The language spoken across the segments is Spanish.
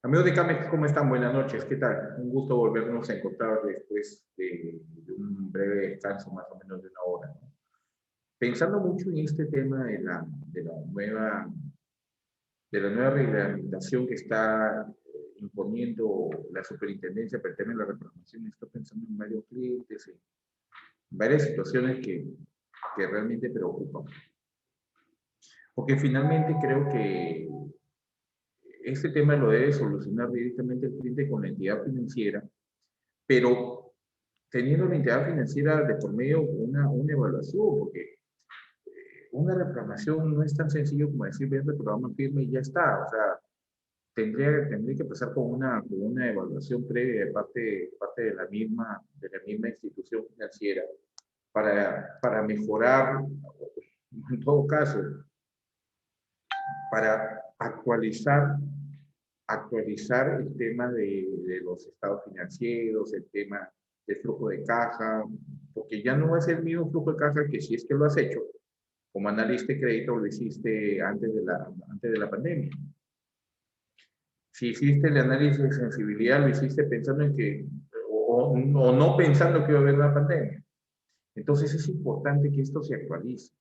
Amigos de Camex, ¿cómo están? Buenas noches, ¿qué tal? Un gusto volvernos a encontrar después de un breve descanso, más o menos de una hora, ¿no? Pensando mucho en este tema de la nueva, de la nueva reglamentación que está imponiendo la superintendencia para el tema de la reclamación, estoy pensando en varios clientes, en varias situaciones que realmente preocupan. Porque finalmente creo que este tema lo debe solucionar directamente el cliente con la entidad financiera, pero teniendo la entidad financiera de por medio una evaluación, porque una reclamación no es tan sencillo como decir, ven, reprograma firme y ya está. O sea, tendría que pasar con una evaluación previa parte de la misma institución financiera para mejorar, en todo caso, para actualizar el tema de los estados financieros, el tema del flujo de caja, porque ya no va a ser el mismo flujo de caja que si es que lo has hecho como analista de crédito lo hiciste antes de la pandemia. Si hiciste el análisis de sensibilidad, lo hiciste pensando en que, o no pensando que iba a haber una pandemia. Entonces es importante que esto se actualice.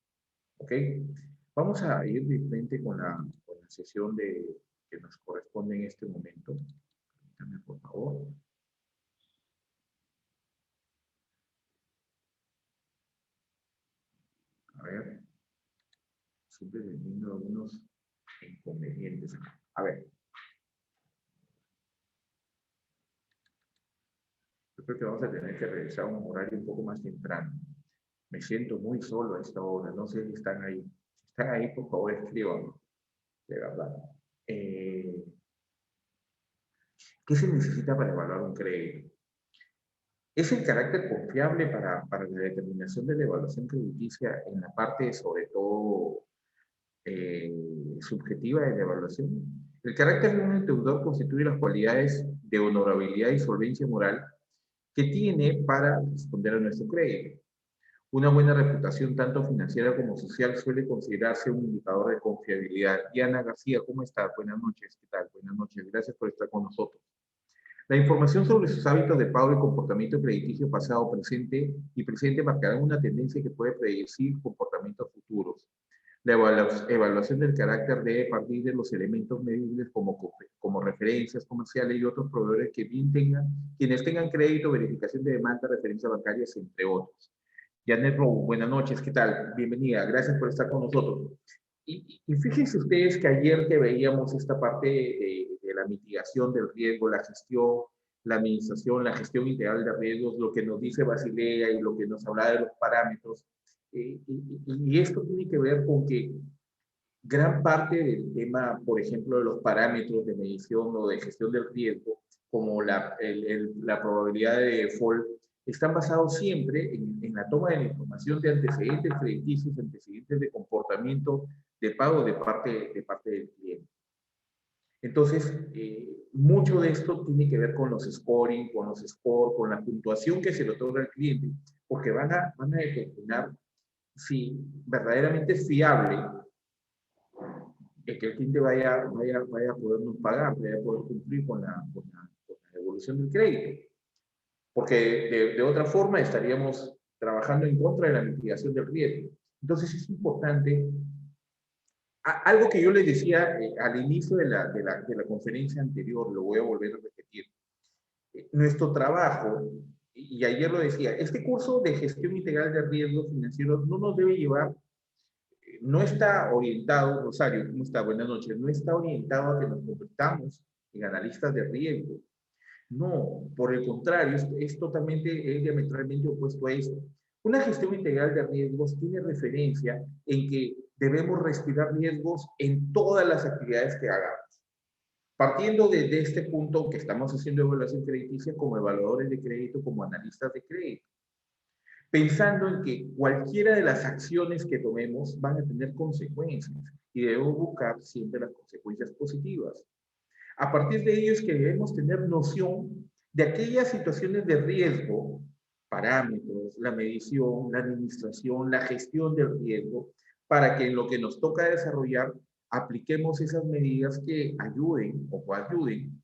¿Ok? Vamos a ir de frente con la sesión que nos corresponde en este momento. Dame, por favor. A ver, siempre teniendo algunos inconvenientes. A ver, yo creo que vamos a tener que regresar a un horario un poco más temprano. Me siento muy solo a esta hora. No sé si están ahí. Si están ahí, por favor, escriban. De verdad. Eh, ¿Qué se necesita para evaluar un crédito? Es el carácter confiable para la determinación de la evaluación crediticia en la parte, sobre todo, eh, subjetiva de la evaluación. El carácter de un deudor constituye las cualidades de honorabilidad y solvencia moral que tiene para responder a nuestro crédito. Una buena reputación, tanto financiera como social, suele considerarse un indicador de confiabilidad. Diana García, ¿cómo estás? Buenas noches, ¿qué tal? Buenas noches, gracias por estar con nosotros. La información sobre sus hábitos de pago y comportamiento crediticio pasado, presente y presente marcarán una tendencia que puede predecir comportamientos futuros. La evaluación del carácter debe partir de los elementos medibles como referencias comerciales y otros proveedores que bien tengan, quienes tengan crédito, verificación de demanda, referencias bancarias, entre otros. Janet Rowe, buenas noches, ¿qué tal? Bienvenida, gracias por estar con nosotros. Y fíjense ustedes que ayer que veíamos esta parte de la mitigación del riesgo, la gestión, la administración, la gestión integral de riesgos, lo que nos dice Basilea y lo que nos habla de los parámetros, y esto tiene que ver con que gran parte del tema, por ejemplo, de los parámetros de medición o de gestión del riesgo, como la probabilidad de default, están basados siempre en la toma de la información de antecedentes crediticios, antecedentes de comportamiento de pago de parte del cliente. Entonces, mucho de esto tiene que ver con los scoring, con los scores, con la puntuación que se le otorga al cliente, porque van a determinar si verdaderamente es fiable que el cliente vaya a podernos pagar, vaya a poder cumplir con la devolución del crédito. Porque de otra forma estaríamos trabajando en contra de la mitigación del riesgo. Entonces es importante, algo que yo les decía al inicio de la conferencia anterior, lo voy a volver a repetir. Nuestro trabajo, y ayer lo decía, este curso de gestión integral de riesgos financieros no nos debe llevar, no está orientado, Rosario, ¿cómo está? Buenas noches, no está orientado a que nos convirtamos en analistas de riesgo. No, por el contrario, es diametralmente opuesto a esto. Una gestión integral de riesgos tiene referencia en que debemos respirar riesgos en todas las actividades que hagamos. Partiendo desde este punto que estamos haciendo evaluación crediticia como evaluadores de crédito, como analistas de crédito, pensando en que cualquiera de las acciones que tomemos van a tener consecuencias y debemos buscar siempre las consecuencias positivas. A partir de ello es que debemos tener noción de aquellas situaciones de riesgo, parámetros, la medición, la administración, la gestión del riesgo, para que en lo que nos toca desarrollar apliquemos esas medidas que ayuden o ayuden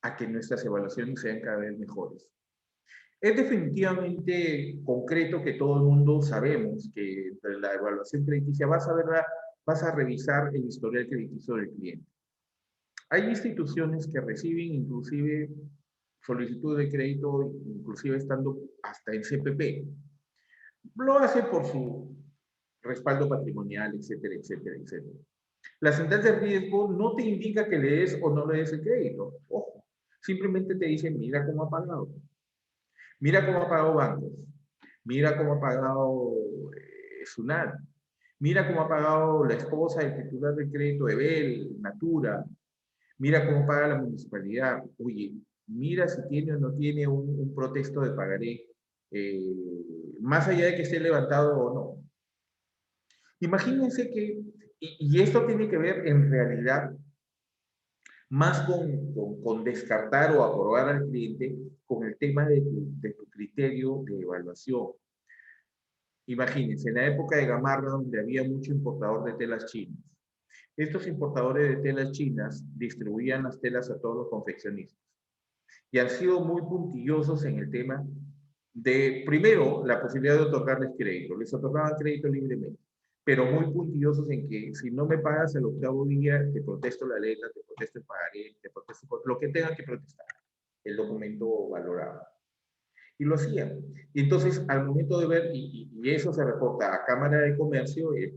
a que nuestras evaluaciones sean cada vez mejores. Es definitivamente concreto que todo el mundo sabemos que en la evaluación crediticia vas a revisar el historial crediticio del cliente. Hay instituciones que reciben inclusive solicitud de crédito, inclusive estando hasta en CPP. Lo hace por su respaldo patrimonial, etcétera, etcétera, etcétera. La central de riesgo no te indica que le des o no le des el crédito. Ojo, simplemente te dice, mira cómo ha pagado. Mira cómo ha pagado bancos. Mira cómo ha pagado Sunat. Mira cómo ha pagado la esposa del titular del crédito de Bel, Natura. Mira cómo paga la municipalidad. Oye, mira si tiene o no tiene un protesto de pagaré, eh, más allá de que esté levantado o no. Imagínense que, y esto tiene que ver en realidad más con descartar o aprobar al cliente con el tema de tu criterio de evaluación. Imagínense, en la época de Gamarra, donde había mucho importador de telas chinas, estos importadores de telas chinas distribuían las telas a todos los confeccionistas y han sido muy puntillosos en el tema de, primero, la posibilidad de otorgarles crédito. Les otorgaban crédito libremente, pero muy puntillosos en que si no me pagas el octavo día, te protesto la letra, te protesto el pagaré, te protesto lo que tengan que protestar, el documento valorado. Y lo hacían. Y entonces, al momento de ver, y eso se reporta a Cámara de Comercio, y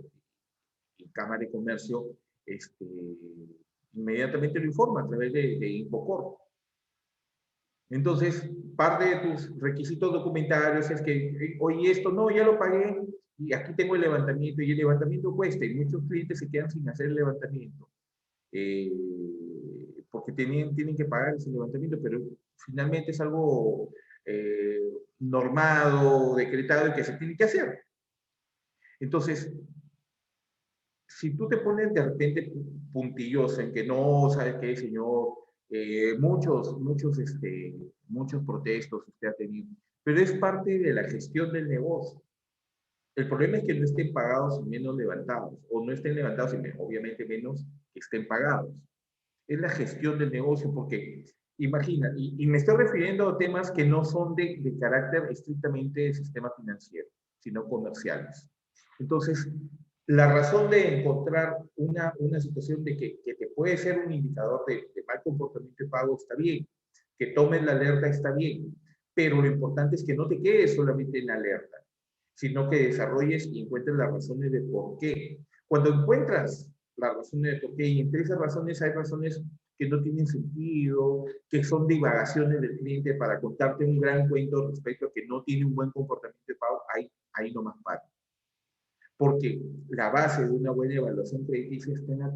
Cámara de Comercio inmediatamente lo informa a través de Infocor. Entonces, parte de tus requisitos documentarios es que, oye, esto no, ya lo pagué y aquí tengo el levantamiento y el levantamiento cuesta y muchos clientes se quedan sin hacer el levantamiento eh, porque tienen que pagar ese levantamiento, pero finalmente es algo normado, decretado y que se tiene que hacer. Entonces, si tú te pones de repente puntilloso en que no, ¿sabes qué, señor? Muchos protestos usted ha tenido, pero es parte de la gestión del negocio. El problema es que no estén pagados y menos levantados, o no estén levantados y obviamente menos que estén pagados. Es la gestión del negocio, porque imagina, y me estoy refiriendo a temas que no son de carácter estrictamente de sistema financiero, sino comerciales. Entonces, la razón de encontrar una situación de que te puede ser un indicador de mal comportamiento de pago está bien, que tomes la alerta está bien, pero lo importante es que no te quedes solamente en la alerta, sino que desarrolles y encuentres las razones de por qué. Cuando encuentras las razones de por qué, y entre esas razones hay razones que no tienen sentido, que son divagaciones del cliente para contarte un gran cuento respecto a que no tiene un buen comportamiento de pago, ahí nomás para. Porque la base de una buena evaluación crediticia está en la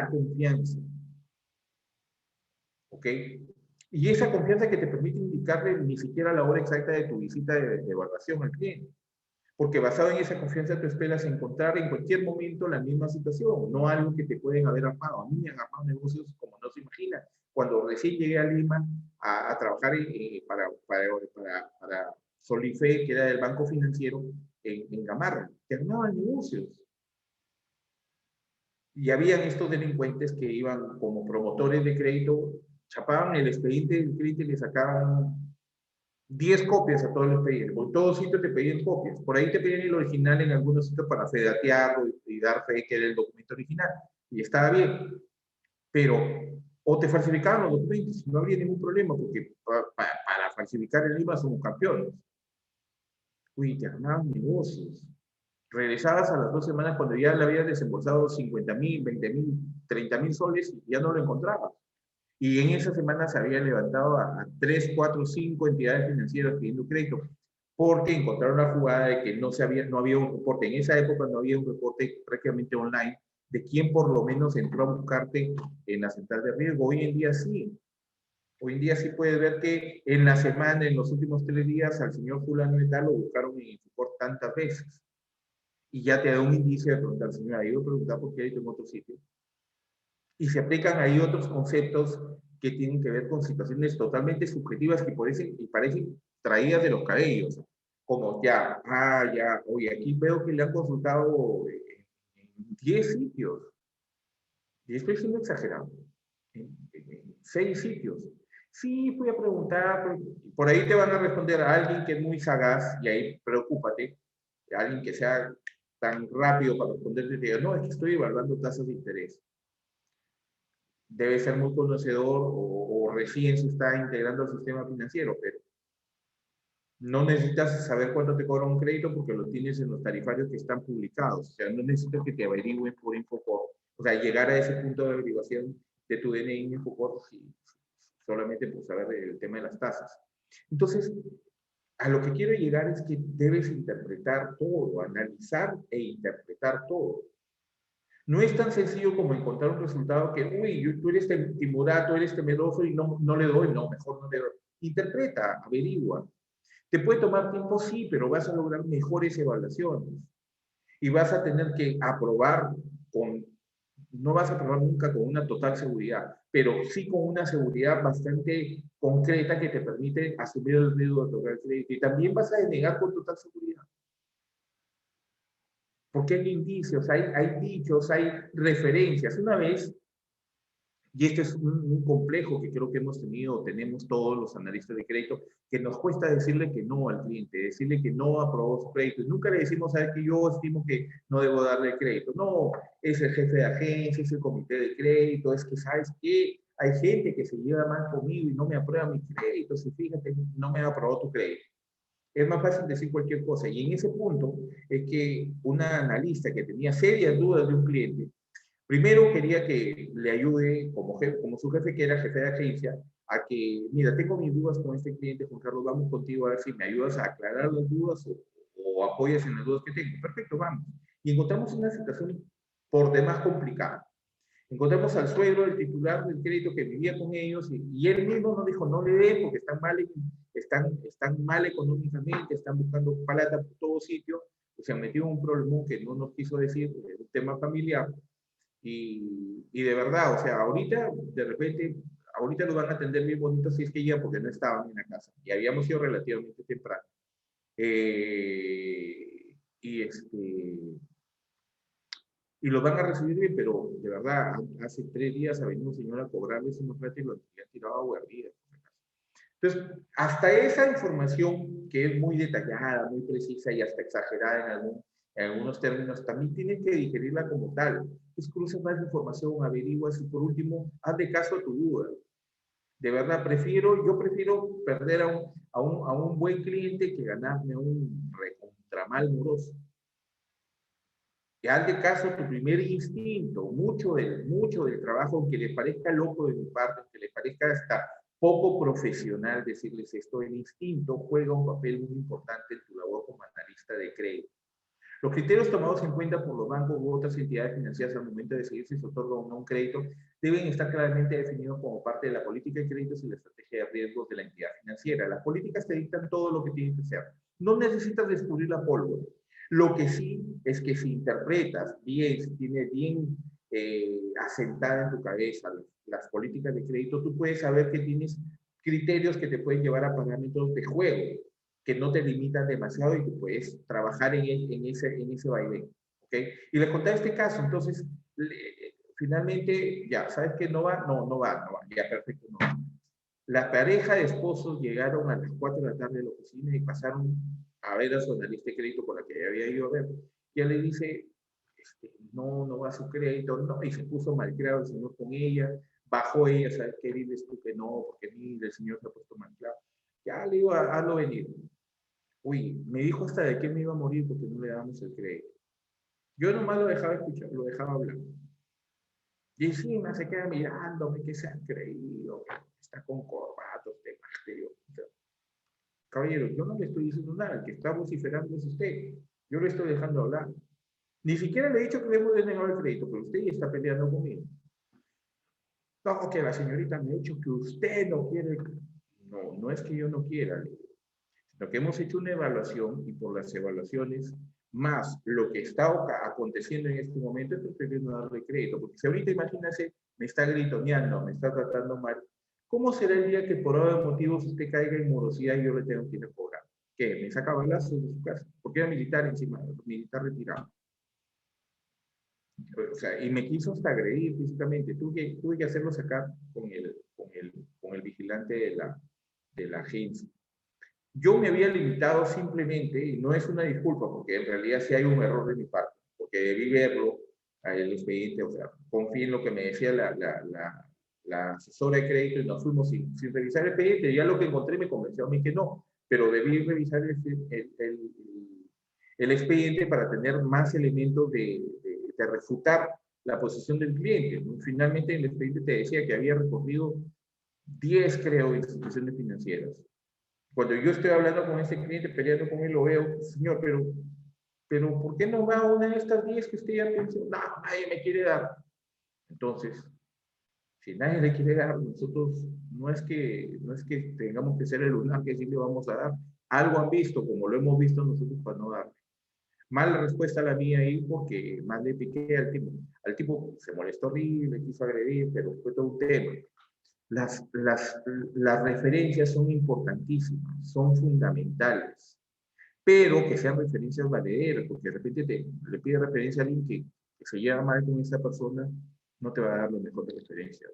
confianza, ¿ok? Y esa confianza que te permite indicarle ni siquiera la hora exacta de tu visita de evaluación al cliente. Porque basado en esa confianza tú esperas encontrar en cualquier momento la misma situación, no algo que te pueden haber armado. A mí me han armado negocios como no se imagina. Cuando recién llegué a Lima a trabajar para Solife, que era del Banco Financiero, en Gamarra, te armaban negocios. Y habían estos delincuentes que iban como promotores de crédito, chapaban el expediente del crédito y le sacaban 10 copias a todos los expedientes. Por todos sitios te pedían copias. Por ahí te pedían el original en algunos sitios para fedatearlo y dar fe que era el documento original. Y estaba bien. Pero, o te falsificaban los documentos, no habría ningún problema, porque para falsificar el IVA somos campeones. Uy, te armaban negocios. Regresabas a las 2 semanas cuando ya le habías desembolsado 50.000, 20.000, 30.000 soles y ya no lo encontrabas. Y en esa semana se había levantado a 3, 4, 5 entidades financieras pidiendo crédito, porque encontraron la jugada de que no había un reporte. En esa época no había un reporte prácticamente online de quién por lo menos entró a buscarte en la central de riesgo. Hoy en día sí. Hoy en día sí puedes ver que en la semana, en los últimos 3 días, al señor fulano y tal lo buscaron en el support tantas veces. Y ya te da un indicio de preguntar, señora, yo preguntar por qué hay en otro sitio. Y se aplican ahí otros conceptos que tienen que ver con situaciones totalmente subjetivas que parecen traídas de los cabellos, como ya, oye, aquí veo que le han consultado en 10 sitios, y estoy siendo exagerado, en 6 sitios. Sí, voy a preguntar, por ahí te van a responder a alguien que es muy sagaz, y ahí preocúpate, alguien que sea tan rápido para responderte y te diga, no, es que estoy evaluando tasas de interés. Debe ser muy conocedor o recién se está integrando al sistema financiero, pero no necesitas saber cuánto te cobra un crédito porque lo tienes en los tarifarios que están publicados. O sea, no necesitas que te averigüen por Infocor. O sea, llegar a ese punto de averiguación de tu DNI en Infocor solamente por saber el tema de las tasas. Entonces, a lo que quiero llegar es que debes interpretar todo, analizar e interpretar todo. No es tan sencillo como encontrar un resultado que, uy, tú eres timorato, eres temeroso y no le doy, no, mejor no le doy. Interpreta, averigua. Te puede tomar tiempo, sí, pero vas a lograr mejores evaluaciones y vas a tener que aprobar con, no vas a aprobar nunca con una total seguridad, pero sí con una seguridad bastante concreta que te permite asumir el riesgo de otorgar el crédito. Y también vas a denegar con total seguridad. Porque hay indicios, hay dichos, hay referencias. Una vez, y este es un complejo que creo que hemos tenido, tenemos todos los analistas de crédito, que nos cuesta decirle que no al cliente, decirle que no aprobó su crédito. Y nunca le decimos, ¿sabes que yo estimo que no debo darle crédito? No, es el jefe de agencia, es el comité de crédito, es que, ¿sabes qué? Hay gente que se lleva mal conmigo y no me aprueba mi crédito, si fíjate, no me ha aprobado tu crédito. Es más fácil decir cualquier cosa. Y en ese punto es que una analista que tenía serias dudas de un cliente, primero quería que le ayude como, jefe, como su jefe, que era jefe de agencia, a que, mira, tengo mis dudas con este cliente, Juan Carlos, vamos contigo a ver si me ayudas a aclarar las dudas o apoyas en las dudas que tengo. Perfecto, vamos. Y encontramos una situación por demás complicada. Encontramos al suegro del titular del crédito que vivía con ellos y él mismo nos dijo, no le dé porque están mal económicamente, están buscando plata por todo sitio, se han metido en un problema que no nos quiso decir, un tema familiar. Y de verdad, o sea, ahorita, de repente, ahorita lo van a atender bien bonito si es que ya, porque no estaban en la casa. Y habíamos ido relativamente temprano. Y y los van a recibir bien, pero de verdad, hace 3 días ha venido un señor a cobrarles unos plata y lo han tirado a guardia. Entonces, hasta esa información que es muy detallada, muy precisa y hasta exagerada en algunos términos, también tiene que digerirla como tal. Es cruza más información, averiguas y por último, haz de caso a tu duda. De verdad, yo prefiero perder a un buen cliente que ganarme a un recontramal moroso. Y haz de caso tu primer instinto, mucho del trabajo, aunque le parezca loco de mi parte, aunque le parezca hasta poco profesional decirles esto, el instinto juega un papel muy importante en tu labor como analista de crédito. Los criterios tomados en cuenta por los bancos u otras entidades financieras al momento de decidir si se otorga o no un crédito deben estar claramente definidos como parte de la política de créditos y la estrategia de riesgos de la entidad financiera. Las políticas te dictan todo lo que tienes que hacer. No necesitas descubrir la pólvora. Lo que sí es que si interpretas bien, si tienes bien asentada en tu cabeza las políticas de crédito, tú puedes saber que tienes criterios que te pueden llevar a parámetros de juego que no te limitan demasiado y que puedes trabajar en ese vaivén. ¿Okay? Y les conté este caso, entonces, finalmente, ya, ¿sabes qué? No va, no va, ya, perfecto, no va. La pareja de esposos llegaron a las 4 de la tarde a la oficina y pasaron a ver a su analista de crédito con la que había ido a ver. Y él le dice, no va a su crédito, no, y se puso malcriado el señor con ella, bajó ella, ¿sabes qué? Diles tú que no, porque mira, el señor se ha puesto malcriado. Ya le digo, hazlo venir. Uy, me dijo hasta de que me iba a morir porque no le dábamos el crédito. Yo nomás lo dejaba escuchar, lo dejaba hablar. Y encima se queda mirándome que se han creído, que está con corbatos, de misterio. Caballero, yo no le estoy diciendo nada, el que está vociferando es usted. Yo le estoy dejando hablar. Ni siquiera le he dicho que le hemos denegado el crédito, pero usted ya está peleando conmigo. No, que la señorita me ha dicho que usted no quiere. No, no es que yo no quiera, sino que hemos hecho una evaluación y por las evaluaciones más lo que está aconteciendo en este momento, es preferible no darle crédito. Porque si ahorita imagínese, me está gritoneando, me está tratando mal, ¿cómo será el día que por otros motivos usted caiga en morosidad y yo le tengo que ir a cobrar? ¿Qué? ¿Me saca balazos de su casa? Porque era militar encima, militar retirado. O sea, y me quiso hasta agredir físicamente. Tuve que hacerlo sacar con el vigilante de la agencia. Yo me había limitado simplemente, y no es una disculpa, porque en realidad sí hay un error de mi parte, porque debí verlo al expediente, o sea, confié en lo que me decía la asesora de crédito y nos fuimos sin revisar el expediente. Ya lo que encontré me convenció a mí que no, pero debí revisar el expediente para tener más elementos de refutar la posición del cliente. Finalmente, el expediente te decía que había recorrido 10, creo, instituciones financieras. Cuando yo estoy hablando con ese cliente, peleando con él, lo veo, señor, pero ¿por qué no va a una de estas 10 que usted ya pensó? No, nadie me quiere dar. Entonces, si nadie le quiere dar, nosotros no es que tengamos que ser el lunar que sí le vamos a dar. Algo han visto, como lo hemos visto nosotros, para no darle. Mala respuesta la mía ahí porque más le piqué al tipo. Al tipo se molestó horrible, quiso agredir, pero fue todo un tema. Las, las, las referencias son importantísimas, son fundamentales, pero que sean referencias valederas, porque de repente le pide referencia a alguien que se lleva mal con esa persona, no te va a dar lo mejor de referencia.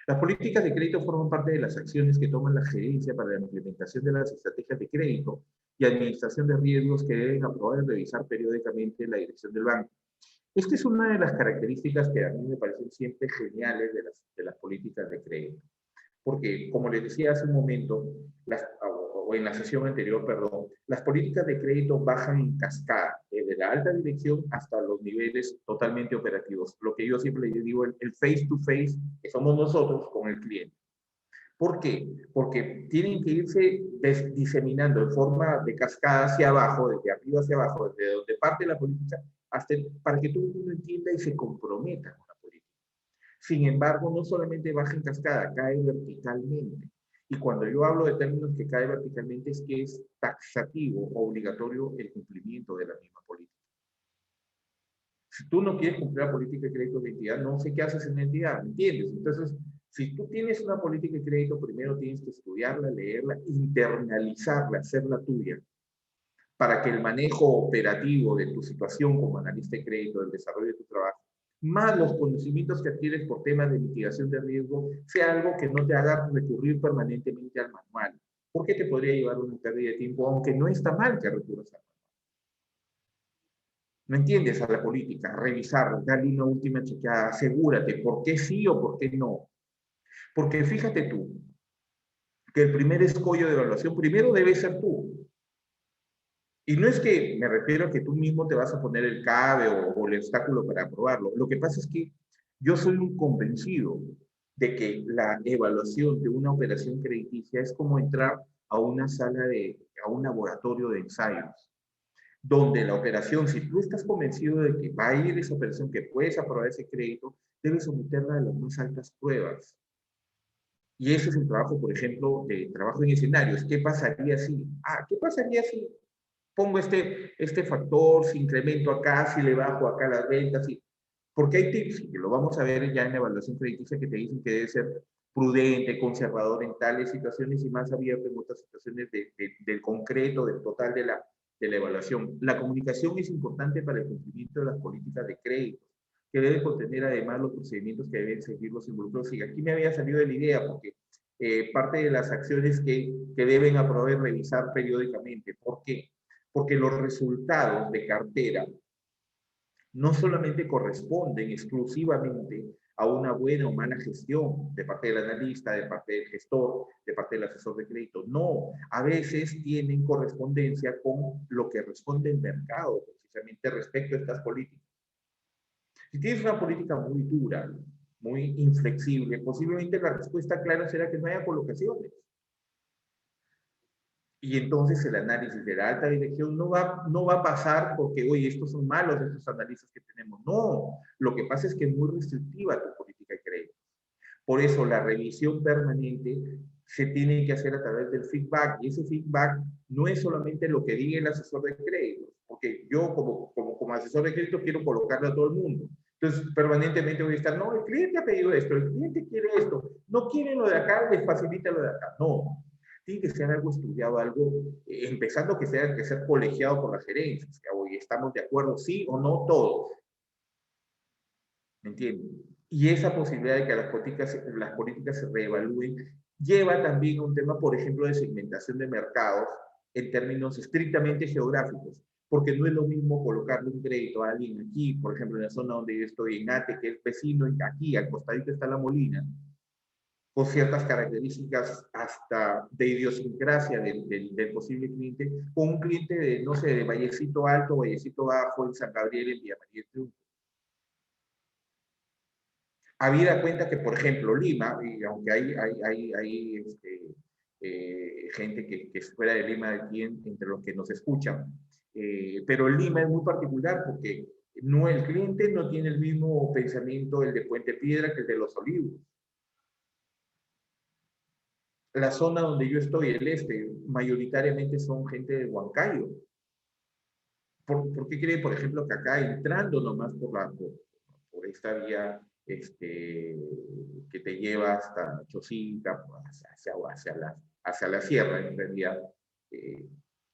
Las políticas de crédito forman parte de las acciones que toman la gerencia para la implementación de las estrategias de crédito y administración de riesgos que deben aprobar y revisar periódicamente la dirección del banco. Esta es una de las características que a mí me parecen siempre geniales de las políticas de crédito. Porque, como les decía hace un momento, o en la sesión anterior, perdón, las políticas de crédito bajan en cascada, desde la alta dirección hasta los niveles totalmente operativos. Lo que yo siempre les digo, el face to face, que somos nosotros con el cliente. ¿Por qué? Porque tienen que irse diseminando en forma de cascada hacia abajo, desde arriba hacia abajo, desde donde parte la política, para que todo el mundo entienda y se comprometa con la política. Sin embargo, no solamente baja en cascada, cae verticalmente. Y cuando yo hablo de términos que cae verticalmente es que es taxativo, obligatorio el cumplimiento de la misma política. Si tú no quieres cumplir la política de crédito de entidad, no sé qué haces en la entidad, ¿me entiendes? Entonces, si tú tienes una política de crédito, primero tienes que estudiarla, leerla, internalizarla, hacerla tuya, para que el manejo operativo de tu situación como analista de crédito, del desarrollo de tu trabajo, más los conocimientos que adquieres por temas de mitigación de riesgo, sea algo que no te haga recurrir permanentemente al manual, porque te podría llevar una pérdida de tiempo, aunque no está mal que recurras al manual. No entiendes a la política, revisar, darle una última chequeada, asegúrate por qué sí o por qué no. Porque fíjate tú, que el primer escollo de evaluación primero debe ser tú. Y no es que me refiero a que tú mismo te vas a poner el cabe o el obstáculo para aprobarlo. Lo que pasa es que yo soy un convencido de que la evaluación de una operación crediticia es como entrar a una a un laboratorio de ensayos, donde la operación, si tú estás convencido de que va a ir esa operación, que puedes aprobar ese crédito, debes someterla a las más altas pruebas. Y ese es el trabajo, por ejemplo, de trabajo en escenarios. ¿Qué pasaría si? ¿Qué pasaría si pongo este factor, si incremento acá, si le bajo acá las ventas? Porque hay tips, que lo vamos a ver ya en la evaluación crediticia, que te dicen que debe ser prudente, conservador en tales situaciones y más abierto en otras situaciones del concreto, del total de la evaluación. La comunicación es importante para el cumplimiento de las políticas de crédito, que debe contener además los procedimientos que deben seguir los involucrados. Y aquí me había salido de la idea, porque parte de las acciones que deben aprobar y revisar periódicamente. ¿Por qué? Porque los resultados de cartera no solamente corresponden exclusivamente a una buena o mala gestión de parte del analista, de parte del gestor, de parte del asesor de crédito. No, a veces tienen correspondencia con lo que responde el mercado, precisamente respecto a estas políticas. Si tienes una política muy dura, muy inflexible, posiblemente la respuesta clara será que no haya colocaciones. Y entonces el análisis de la alta dirección no va a pasar porque, oye, estos son malos, estos analistas que tenemos. No, lo que pasa es que es muy restrictiva tu política de crédito. Por eso la revisión permanente se tiene que hacer a través del feedback. Y ese feedback no es solamente lo que diga el asesor de crédito, porque yo como asesor de crédito quiero colocarle a todo el mundo. Entonces, permanentemente voy a estar, no, el cliente ha pedido esto, el cliente quiere esto, no quiere lo de acá, les facilita lo de acá. No, tiene que ser algo estudiado, algo, empezando que ser colegiado por la gerencia. O sea, oye, ¿estamos de acuerdo, sí o no todos? ¿Me entiendes? Y esa posibilidad de que las políticas se reevalúen lleva también a un tema, por ejemplo, de segmentación de mercados en términos estrictamente geográficos, porque no es lo mismo colocarle un crédito a alguien aquí, por ejemplo, en la zona donde yo estoy, en Ate, que es vecino, aquí, al costadito está La Molina, con ciertas características hasta de idiosincrasia del posible cliente, con un cliente de, no sé, de Vallecito Alto, Vallecito Bajo, en San Gabriel, en Villa María del Triunfo. Habida cuenta que, por ejemplo, Lima, y aunque hay gente que es fuera de Lima aquí entre los que nos escuchan, pero Lima es muy particular porque no, el cliente no tiene el mismo pensamiento el de Puente Piedra que el de Los Olivos. La zona donde yo estoy, el este, mayoritariamente son gente de Huancayo. ¿Por qué cree, por ejemplo, que acá entrando nomás por esta vía que te lleva hasta Chosica, hacia la sierra, en realidad, eh,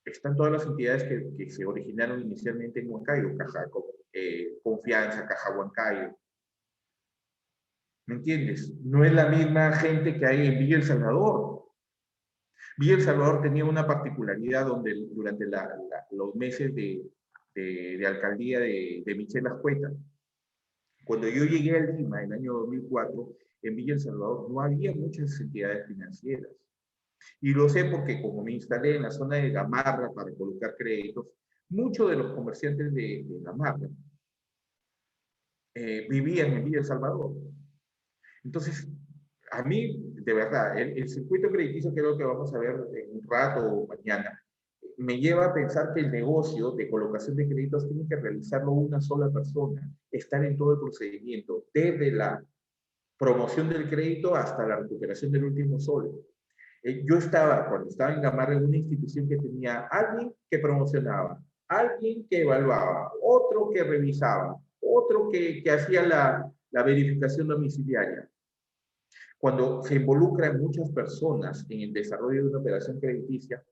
están todas las entidades que se originaron inicialmente en Huancayo, Confianza, Caja Huancayo, ¿me entiendes? No es la misma gente que hay en Villa El Salvador. Villa El Salvador tenía una particularidad donde durante los meses de alcaldía de Michelle Ascueta, cuando yo llegué a Lima en el año 2004, en Villa El Salvador no había muchas entidades financieras. Y lo sé porque como me instalé en la zona de Gamarra para colocar créditos, muchos de los comerciantes de Gamarra vivían en Villa El Salvador. Entonces, a mí, de verdad, el circuito crediticio que creo que vamos a ver en un rato o mañana, me lleva a pensar que el negocio de colocación de créditos tiene que realizarlo una sola persona, estar en todo el procedimiento, desde la promoción del crédito hasta la recuperación del último sol. Yo cuando estaba en Gamarra, en una institución que tenía alguien que promocionaba, alguien que evaluaba, otro que revisaba, otro que hacía la verificación domiciliaria. Cuando se involucran muchas personas en el desarrollo de una operación crediticia,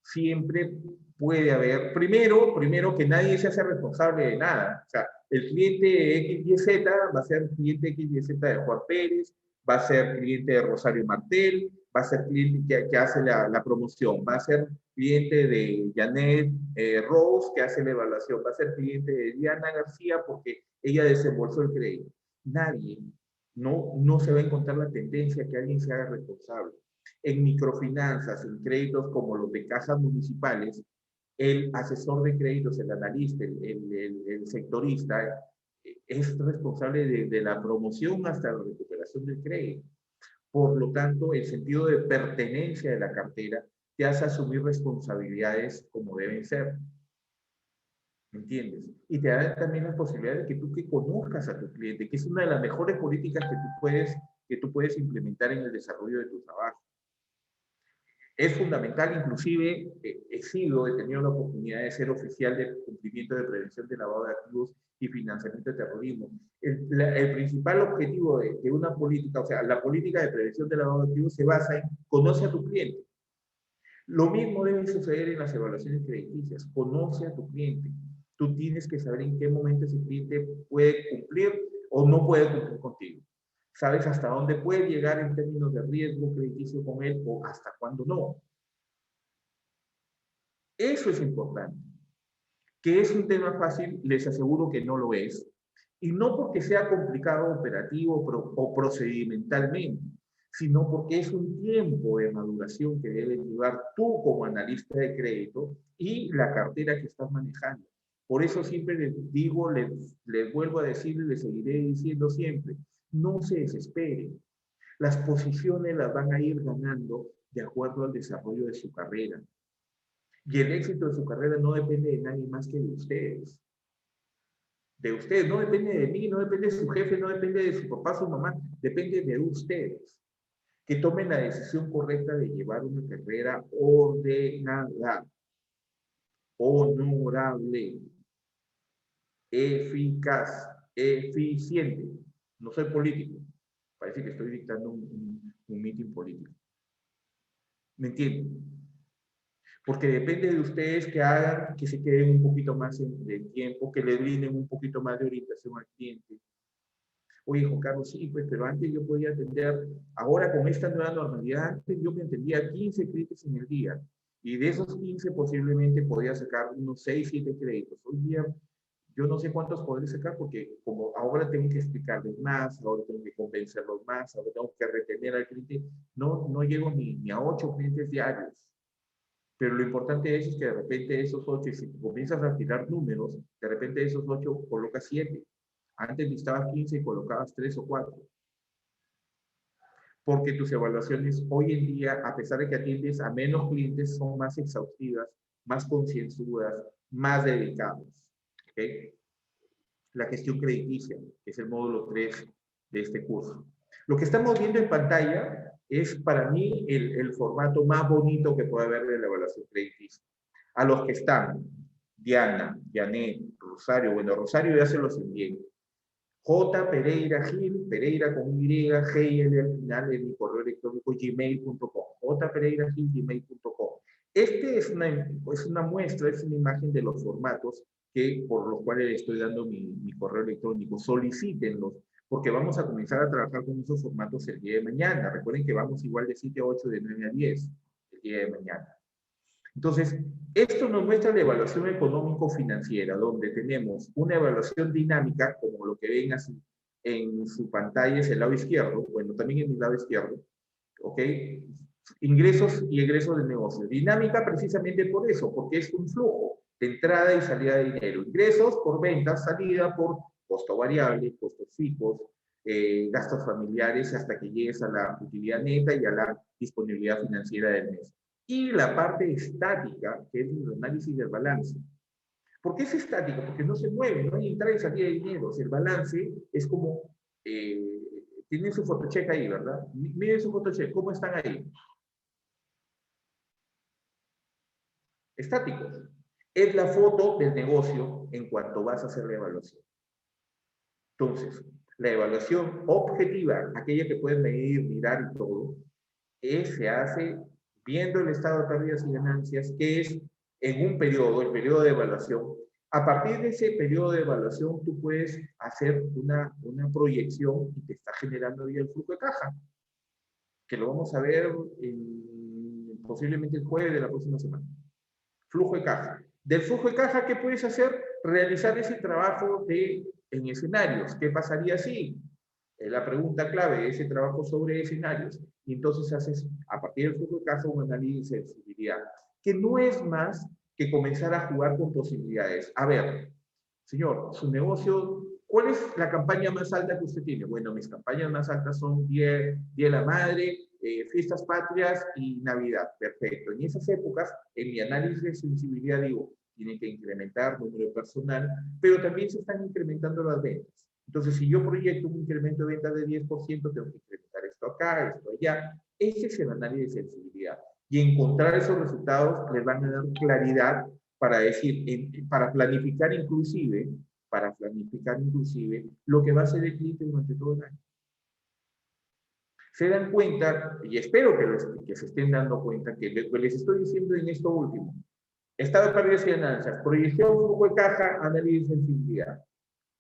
siempre puede haber, primero que nadie se hace responsable de nada. O sea, el cliente XYZ va a ser cliente XYZ de Juan Pérez, va a ser cliente de Rosario Martel, va a ser cliente que hace la promoción, va a ser cliente de Janet Rose, que hace la evaluación, va a ser cliente de Diana García porque ella desembolsó el crédito. Nadie, no se va a encontrar la tendencia que alguien se haga responsable. En microfinanzas, en créditos como los de cajas municipales, el asesor de créditos, el analista, el sectorista, es responsable de la promoción hasta la recuperación del crédito. Por lo tanto, el sentido de pertenencia de la cartera te hace asumir responsabilidades como deben ser. ¿Me entiendes? Y te da también la posibilidad de que conozcas a tu cliente, que es una de las mejores políticas que tú puedes implementar en el desarrollo de tu trabajo. Es fundamental, inclusive he tenido la oportunidad de ser oficial de cumplimiento de prevención de lavado de activos y financiamiento de terrorismo. El principal objetivo de una política, o sea, la política de prevención de lavado de activos se basa en conoce a tu cliente. Lo mismo debe suceder en las evaluaciones crediticias. Conoce a tu cliente. Tú tienes que saber en qué momento ese cliente puede cumplir o no puede cumplir contigo. Sabes hasta dónde puede llegar en términos de riesgo crediticio con él o hasta cuándo no. Eso es importante. Que es un tema fácil, les aseguro que no lo es. Y no porque sea complicado operativo o procedimentalmente, sino porque es un tiempo de maduración que debes llevar tú como analista de crédito y la cartera que estás manejando. Por eso siempre les digo, les vuelvo a decir y les seguiré diciendo siempre, no se desesperen. Las posiciones las van a ir ganando de acuerdo al desarrollo de su carrera. Y el éxito de su carrera no depende de nadie más que de ustedes. De ustedes, no depende de mí, no depende de su jefe, no depende de su papá, su mamá, depende de ustedes. Que tomen la decisión correcta de llevar una carrera ordenada, honorable, eficaz, eficiente. No soy político. Parece que estoy dictando un meeting político. ¿Me entienden? Porque depende de ustedes que hagan que se queden un poquito más de tiempo, que le brinden un poquito más de orientación al cliente. Oye, Juan Carlos, sí, pues, pero antes yo podía atender, ahora con esta nueva normalidad, antes yo me atendía 15 clientes en el día. Y de esos 15 posiblemente podía sacar unos 6, 7 créditos. Hoy día yo no sé cuántos podré sacar porque como ahora tengo que explicarles más, ahora tengo que convencerlos más, ahora tengo que retener al cliente, no llego ni a 8 clientes diarios. Pero lo importante es que de repente de esos 8, si comienzas a tirar números, de repente de esos 8 colocas 7. Antes necesitabas 15 y colocabas 3 o 4. Porque tus evaluaciones hoy en día, a pesar de que atiendes a menos clientes, son más exhaustivas, más concienzudas, más dedicadas. ¿Okay? La gestión crediticia, que es el módulo 3 de este curso. Lo que estamos viendo en pantalla es para mí el formato más bonito que puede haber de la evaluación crediticia. A los que están, Diana, Janet, Rosario, bueno, Rosario ya se los envié. J. Pereira Gil, Pereira con Y, GL al final de mi correo electrónico gmail.com. J. Pereira Gil, gmail.com. Este es una muestra, es una imagen de los formatos por los cuales estoy dando mi correo electrónico. Solicítenlos, porque vamos a comenzar a trabajar con esos formatos el día de mañana. Recuerden que vamos igual de 7 a 8, de 9 a 10, el día de mañana. Entonces, esto nos muestra la evaluación económico-financiera, donde tenemos una evaluación dinámica, como lo que ven así en su pantalla, es el lado izquierdo, bueno, también en mi lado izquierdo, ¿ok? Ingresos y egresos del negocio. Dinámica precisamente por eso, porque es un flujo de entrada y salida de dinero. Ingresos por ventas, salida por costo variable, costos fijos, gastos familiares, hasta que llegues a la utilidad neta y a la disponibilidad financiera del mes. Y la parte estática, que es el análisis del balance. ¿Por qué es estático? Porque no se mueve, no hay entrada y salida de dinero. El balance es como, tienen su fotocheck ahí, ¿verdad? Miren su fotocheck, ¿cómo están ahí? Estáticos. Es la foto del negocio en cuanto vas a hacer la evaluación. Entonces, la evaluación objetiva, aquella que puedes medir, mirar y todo, se hace viendo el estado de pérdidas y ganancias, que es en un periodo, el periodo de evaluación. A partir de ese periodo de evaluación, tú puedes hacer una proyección y te está generando ya el flujo de caja, que lo vamos a ver posiblemente el jueves de la próxima semana. Flujo de caja. Del flujo de caja, ¿qué puedes hacer? Realizar ese trabajo en escenarios. ¿Qué pasaría si? La pregunta clave, ese trabajo sobre escenarios. Y entonces haces, a partir del flujo de caja, un análisis de sensibilidad, que no es más que comenzar a jugar con posibilidades. A ver, señor, su negocio, ¿cuál es la campaña más alta que usted tiene? Bueno, mis campañas más altas son Día de la Madre, Fiestas Patrias y Navidad. Perfecto. En esas épocas, en mi análisis de sensibilidad digo, tienen que incrementar número de personal, pero también se están incrementando las ventas. Entonces, si yo proyecto un incremento de ventas de 10%, tengo que incrementar esto acá, esto allá. Ese es el análisis de sensibilidad. Y encontrar esos resultados les van a dar claridad para decir, para planificar inclusive lo que va a hacer el cliente durante todo el año. Se dan cuenta, y espero que se estén dando cuenta, que les estoy diciendo en esto último, estado de pérdidas y ganancias, proyección, flujo de caja, análisis de sensibilidad.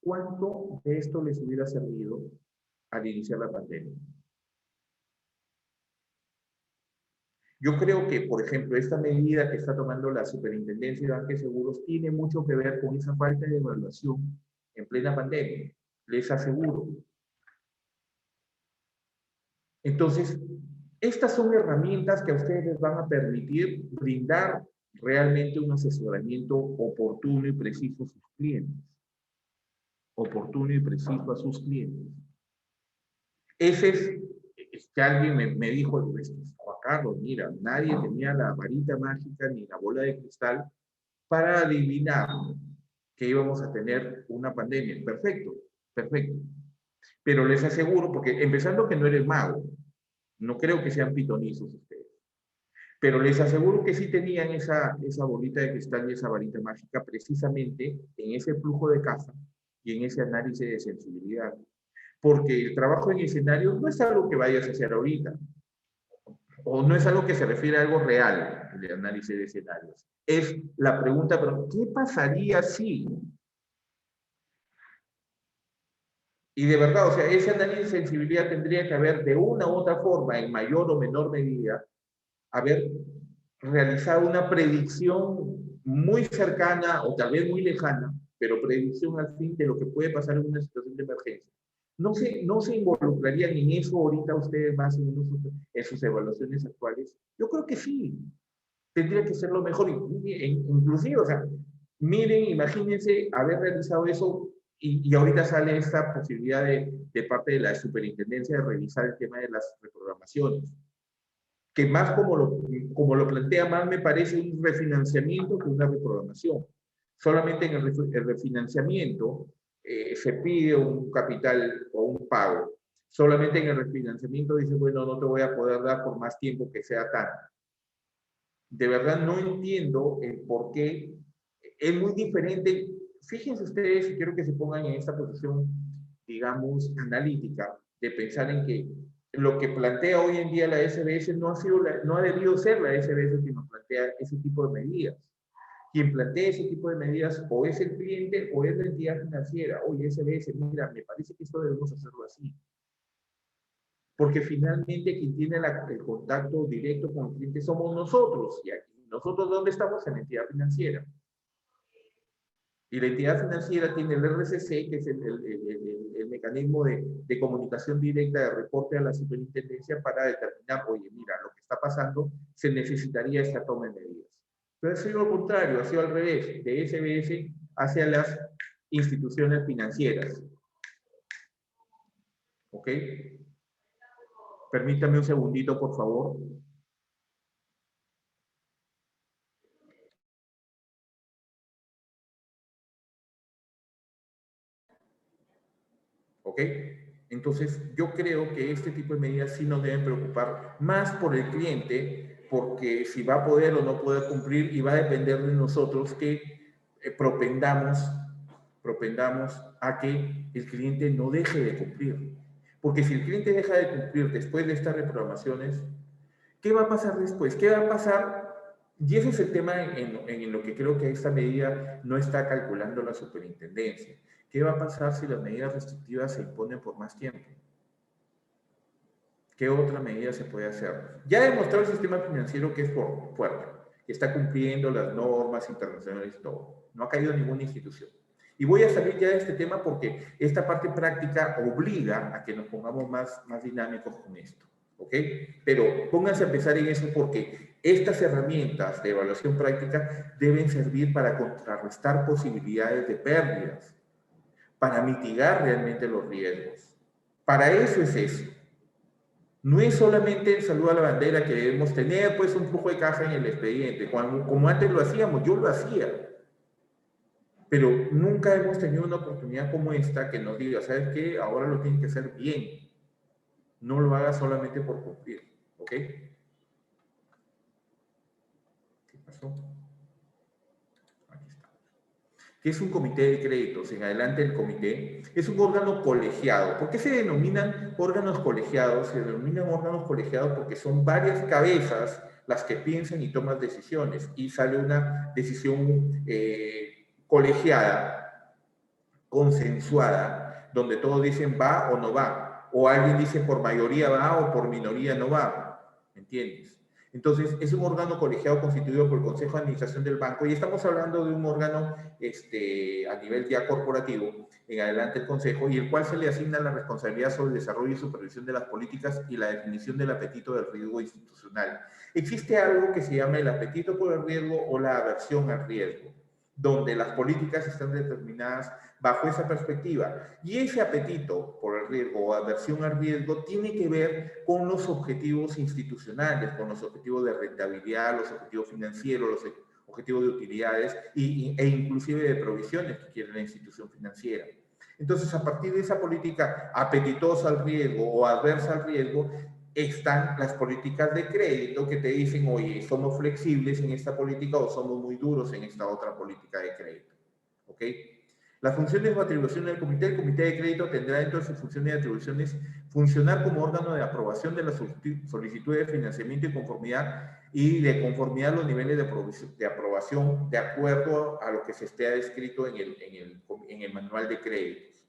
¿Cuánto de esto les hubiera servido al iniciar la pandemia? Yo creo que, por ejemplo, esta medida que está tomando la Superintendencia de Banca y Seguros tiene mucho que ver con esa falta de evaluación en plena pandemia, les aseguro. Entonces, estas son herramientas que a ustedes les van a permitir brindar realmente un asesoramiento oportuno y preciso a sus clientes. Oportuno y preciso a sus clientes. Ese es que alguien me dijo, Juan Carlos, mira, nadie tenía la varita mágica ni la bola de cristal para adivinar que íbamos a tener una pandemia. Perfecto, perfecto. Pero les aseguro, porque empezando que no eres mago, no creo que sean pitonizos ustedes, pero les aseguro que sí tenían esa bolita de cristal y esa varita mágica precisamente en ese flujo de caja y en ese análisis de sensibilidad. Porque el trabajo en escenarios no es algo que vayas a hacer ahorita, o no es algo que se refiere a algo real, el análisis de escenarios. Es la pregunta, pero ¿qué pasaría si? Y de verdad, o sea, ese análisis de sensibilidad tendría que haber de una u otra forma, en mayor o menor medida, haber realizado una predicción muy cercana o tal vez muy lejana, pero predicción al fin de lo que puede pasar en una situación de emergencia. No se involucrarían en eso ahorita ustedes más en sus evaluaciones actuales. Yo creo que sí, tendría que ser lo mejor. Inclusive, o sea, miren, imagínense haber realizado eso y ahorita sale esta posibilidad de parte de la superintendencia de revisar el tema de las reprogramaciones, que más como lo plantea, más me parece un refinanciamiento que una reprogramación. Solamente en el refinanciamiento se pide un capital o un pago. Solamente en el refinanciamiento dice, bueno, no te voy a poder dar por más tiempo que sea tanto. De verdad no entiendo el por qué. Es muy diferente. Fíjense ustedes, quiero que se pongan en esta posición, digamos, analítica, de pensar en que lo que plantea hoy en día la SBS no ha debido ser la SBS quien nos plantea ese tipo de medidas. Quien plantea ese tipo de medidas o es el cliente o es la entidad financiera. Oye, SBS, mira, me parece que esto debemos hacerlo así. Porque finalmente quien tiene el contacto directo con el cliente somos nosotros. Y aquí, ¿nosotros dónde estamos? En la entidad financiera. Y la entidad financiera tiene el RCC, que es el mecanismo de comunicación directa de reporte a la superintendencia para determinar, oye, mira, lo que está pasando, se necesitaría esta toma de medidas. Pero ha sido lo contrario, ha sido al revés, de SBS hacia las instituciones financieras. ¿Ok? Permítame un segundito, por favor. ¿Ok? Entonces, yo creo que este tipo de medidas sí nos deben preocupar más por el cliente, porque si va a poder o no poder cumplir y va a depender de nosotros que propendamos a que el cliente no deje de cumplir. Porque si el cliente deja de cumplir después de estas reprogramaciones, ¿qué va a pasar después? ¿Qué va a pasar? Y ese es el tema en lo que creo que esta medida no está calculando la superintendencia. ¿Qué va a pasar si las medidas restrictivas se imponen por más tiempo? ¿Qué otra medida se puede hacer? Ya ha demostrado el sistema financiero que es fuerte, que está cumpliendo las normas internacionales y todo. No ha caído ninguna institución. Y voy a salir ya de este tema porque esta parte práctica obliga a que nos pongamos más dinámicos con esto. ¿Ok? Pero pónganse a empezar en eso porque estas herramientas de evaluación práctica deben servir para contrarrestar posibilidades de pérdidas, para mitigar realmente los riesgos. Para eso es eso. No es solamente el saludo a la bandera que debemos tener, pues un flujo de caja en el expediente, como antes lo hacíamos, yo lo hacía, pero nunca hemos tenido una oportunidad como esta que nos diga, ¿sabes qué? Ahora lo tienes que hacer bien, no lo hagas solamente por cumplir, ¿ok? ¿Qué pasó? Aquí está. ¿Qué es un comité de créditos? En adelante el comité es un órgano colegiado. ¿Por qué se denominan órganos colegiados? Se denominan órganos colegiados porque son varias cabezas las que piensan y toman decisiones y sale una decisión colegiada, consensuada, donde todos dicen va o no va, o alguien dice por mayoría va o por minoría no va, ¿me entiendes? Entonces, es un órgano colegiado constituido por el Consejo de Administración del Banco y estamos hablando de un órgano a nivel ya corporativo, en adelante el Consejo, y el cual se le asigna la responsabilidad sobre el desarrollo y supervisión de las políticas y la definición del apetito del riesgo institucional. Existe algo que se llama el apetito por el riesgo o la aversión al riesgo, donde las políticas están determinadas bajo esa perspectiva. Y ese apetito por el riesgo o aversión al riesgo tiene que ver con los objetivos institucionales, con los objetivos de rentabilidad, los objetivos financieros, los objetivos de utilidades e inclusive de provisiones que quiere la institución financiera. Entonces, a partir de esa política apetitosa al riesgo o adversa al riesgo, están las políticas de crédito que te dicen, oye, somos flexibles en esta política o somos muy duros en esta otra política de crédito. ¿Ok? Las funciones o atribuciones del comité. El comité de crédito tendrá dentro de sus funciones y atribuciones funcionar como órgano de aprobación de las solicitudes de financiamiento y de conformidad a los niveles de aprobación de acuerdo a lo que se esté descrito en el manual de créditos.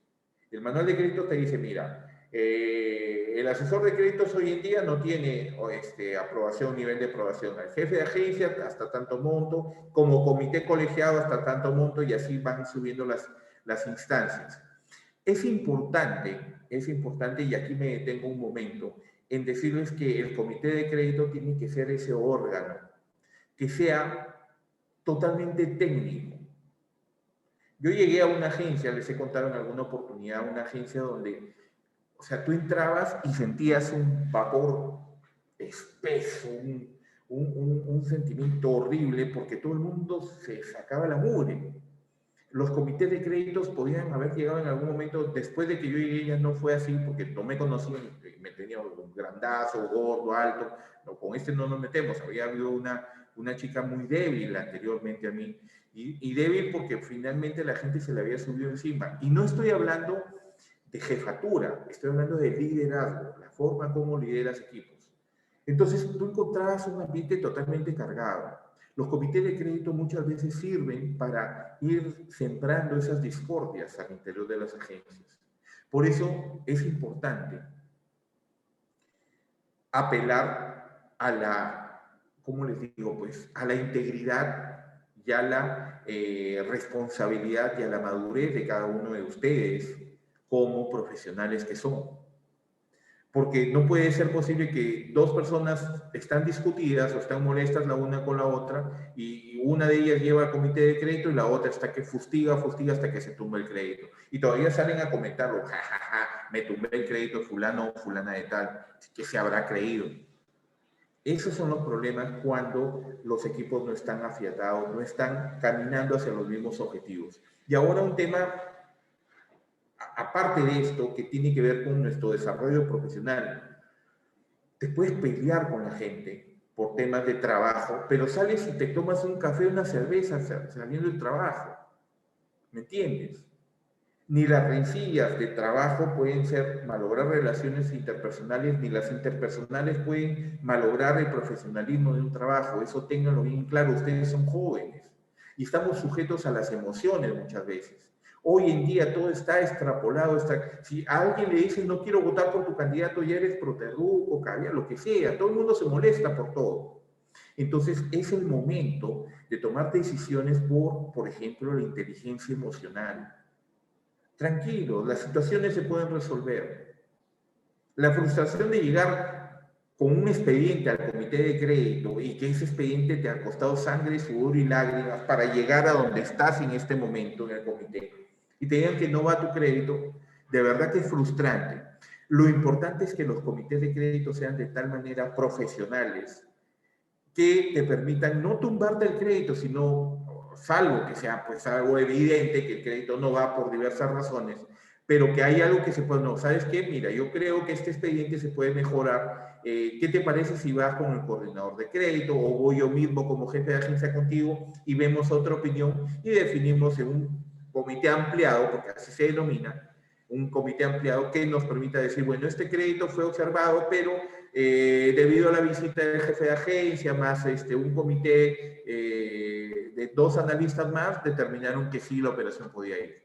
El manual de créditos te dice, mira, el asesor de créditos hoy en día no tiene aprobación, nivel de aprobación. El jefe de agencia hasta tanto monto, como comité colegiado hasta tanto monto, y así van subiendo las instancias. Es importante, y aquí me detengo un momento, en decirles que el comité de crédito tiene que ser ese órgano, que sea totalmente técnico. Yo llegué a una agencia, les he contado en alguna oportunidad, una agencia donde, o sea, tú entrabas y sentías un vapor espeso, un sentimiento horrible, porque todo el mundo se sacaba la mugre. Los comités de créditos podían haber llegado en algún momento, después de que yo llegué ya no fue así, porque no me conocían, me tenía un grandazo, gordo, alto, no, con este no nos metemos, había habido una chica muy débil anteriormente a mí, y débil porque finalmente la gente se le había subido encima. Y no estoy hablando de jefatura, estoy hablando de liderazgo, la forma como lideras equipos. Entonces tú encontrabas un ambiente totalmente cargado. Los comités de crédito muchas veces sirven para ir sembrando esas discordias al interior de las agencias. Por eso es importante apelar a la, ¿cómo les digo? Pues a la integridad y a la responsabilidad y a la madurez de cada uno de ustedes como profesionales que son. Porque no puede ser posible que dos personas están discutidas o están molestas la una con la otra y una de ellas lleva al comité de crédito y la otra está que fustiga hasta que se tumba el crédito. Y todavía salen a comentarlo, jajaja, me tumbé el crédito fulano o fulana de tal, que se habrá creído. Esos son los problemas cuando los equipos no están afiatados, no están caminando hacia los mismos objetivos. Y ahora un tema aparte de esto, que tiene que ver con nuestro desarrollo profesional. Te puedes pelear con la gente por temas de trabajo, pero sales y te tomas un café o una cerveza saliendo del trabajo. ¿Me entiendes? Ni las rencillas de trabajo pueden ser malograr relaciones interpersonales, ni las interpersonales pueden malograr el profesionalismo de un trabajo. Eso ténganlo bien claro, ustedes son jóvenes y estamos sujetos a las emociones muchas veces. Hoy en día todo está extrapolado. Si a alguien le dicen no quiero votar por tu candidato, ya eres proterruco, cabía, lo que sea, todo el mundo se molesta por todo. Entonces es el momento de tomar decisiones por ejemplo, la inteligencia emocional. Tranquilo, las situaciones se pueden resolver. La frustración de llegar con un expediente al comité de crédito y que ese expediente te ha costado sangre, sudor y lágrimas para llegar a donde estás en este momento en el comité y te digan que no va tu crédito, de verdad que es frustrante. Lo importante es que los comités de crédito sean de tal manera profesionales que te permitan no tumbarte el crédito, sino, salvo que sea pues algo evidente, que el crédito no va por diversas razones, pero que hay algo que se puede, no, ¿sabes qué? Mira, yo creo que este expediente se puede mejorar. ¿Qué te parece si vas con el coordinador de crédito o voy yo mismo como jefe de agencia contigo y vemos otra opinión y definimos en un comité ampliado, porque así se denomina, un comité ampliado que nos permita decir, bueno, este crédito fue observado, pero debido a la visita del jefe de agencia, más un comité de 2 analistas más, determinaron que sí la operación podía ir.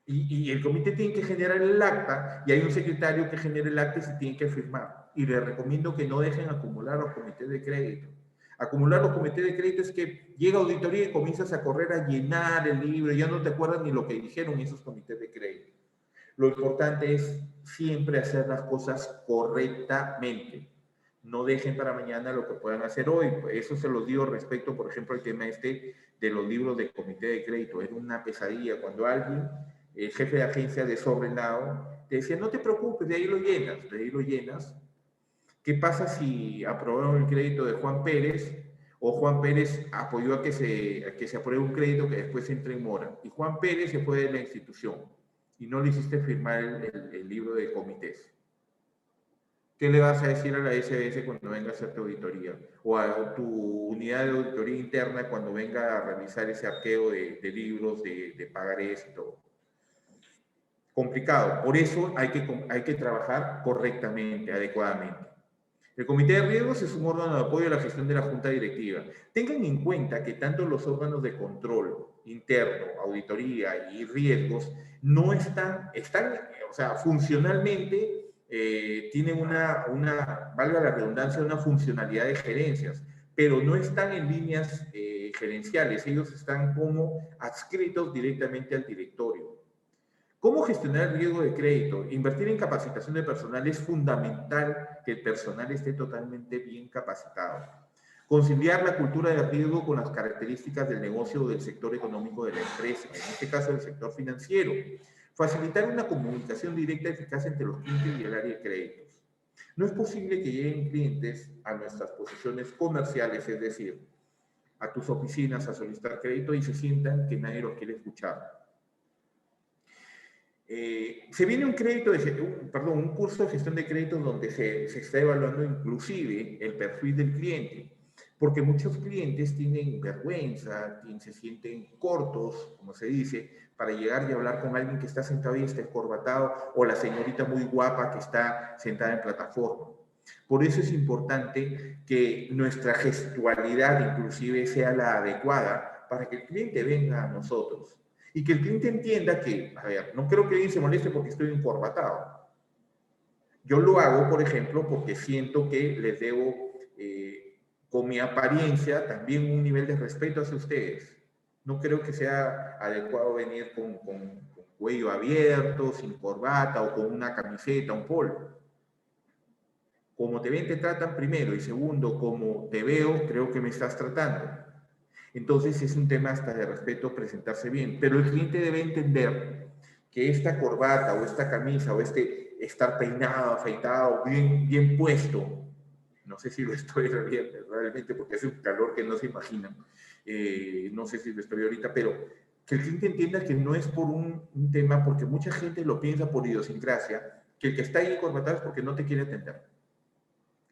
Y el comité tiene que generar el acta, y hay un secretario que genera el acta y se tiene que firmar. Y les recomiendo que no dejen acumular los comités de crédito. Acumular los comités de crédito es que llega auditoría y comienzas a correr a llenar el libro, ya no te acuerdas ni lo que dijeron esos comités de crédito. Lo importante es siempre hacer las cosas correctamente. No dejen para mañana lo que puedan hacer hoy. Eso se los digo respecto, por ejemplo, al tema de los libros de comité de crédito. Era una pesadilla cuando alguien, el jefe de agencia desordenado, te decía, no te preocupes, de ahí lo llenas, de ahí lo llenas. ¿Qué pasa si aprobaron el crédito de Juan Pérez o Juan Pérez apoyó a que se apruebe un crédito que después entre en mora? Y Juan Pérez se fue de la institución y no le hiciste firmar el libro de comités. ¿Qué le vas a decir a la SBS cuando venga a hacer tu auditoría? O a tu unidad de auditoría interna cuando venga a realizar ese arqueo de libros, de pagarés y todo. Complicado. Por eso hay que trabajar correctamente, adecuadamente. El Comité de Riesgos es un órgano de apoyo a la gestión de la Junta Directiva. Tengan en cuenta que tanto los órganos de control interno, auditoría y riesgos, no o sea, funcionalmente tienen valga la redundancia, una funcionalidad de gerencias, pero no están en líneas gerenciales, ellos están como adscritos directamente al directorio. ¿Cómo gestionar el riesgo de crédito? Invertir en capacitación de personal es fundamental que el personal esté totalmente bien capacitado. Conciliar la cultura de riesgo con las características del negocio o del sector económico de la empresa, en este caso el sector financiero. Facilitar una comunicación directa y eficaz entre los clientes y el área de créditos. No es posible que lleguen clientes a nuestras posiciones comerciales, es decir, a tus oficinas a solicitar crédito y se sientan que nadie los quiere escuchar. Se viene un curso de gestión de créditos donde se está evaluando inclusive el perfil del cliente, porque muchos clientes tienen vergüenza, se sienten cortos, como se dice, para llegar y hablar con alguien que está sentado y está encorbatado, o la señorita muy guapa que está sentada en plataforma. Por eso es importante que nuestra gestualidad inclusive sea la adecuada para que el cliente venga a nosotros. Y que el cliente entienda que, a ver, no creo que alguien se moleste porque estoy encorbatado. Yo lo hago, por ejemplo, porque siento que les debo, con mi apariencia, también un nivel de respeto hacia ustedes. No creo que sea adecuado venir con cuello abierto, sin corbata o con una camiseta, un polo. Como te ven, te tratan primero, y segundo, como te veo, creo que me estás tratando. Entonces es un tema hasta de respeto presentarse bien, pero el cliente debe entender que esta corbata o esta camisa o estar peinado, afeitado, bien puesto, no sé si lo estoy realmente porque hace un calor que no se imaginan, no sé si lo estoy ahorita, pero que el cliente entienda que no es por un tema, porque mucha gente lo piensa por idiosincrasia, que el que está ahí encorbatado es porque no te quiere atender,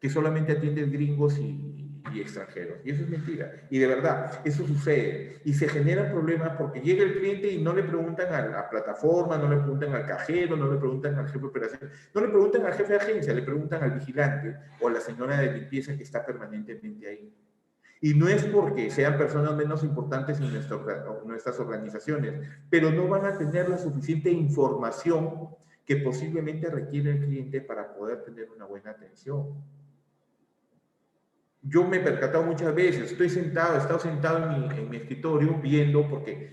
que solamente atienden gringos y extranjeros. Y eso es mentira. Y de verdad, eso sucede. Y se generan problemas porque llega el cliente y no le preguntan a la plataforma, no le preguntan al cajero, no le preguntan al jefe de operación, no le preguntan al jefe de agencia, le preguntan al vigilante o a la señora de limpieza que está permanentemente ahí. Y no es porque sean personas menos importantes en nuestras organizaciones, pero no van a tener la suficiente información que posiblemente requiere el cliente para poder tener una buena atención. Yo me he percatado muchas veces, he estado sentado en mi escritorio viendo, porque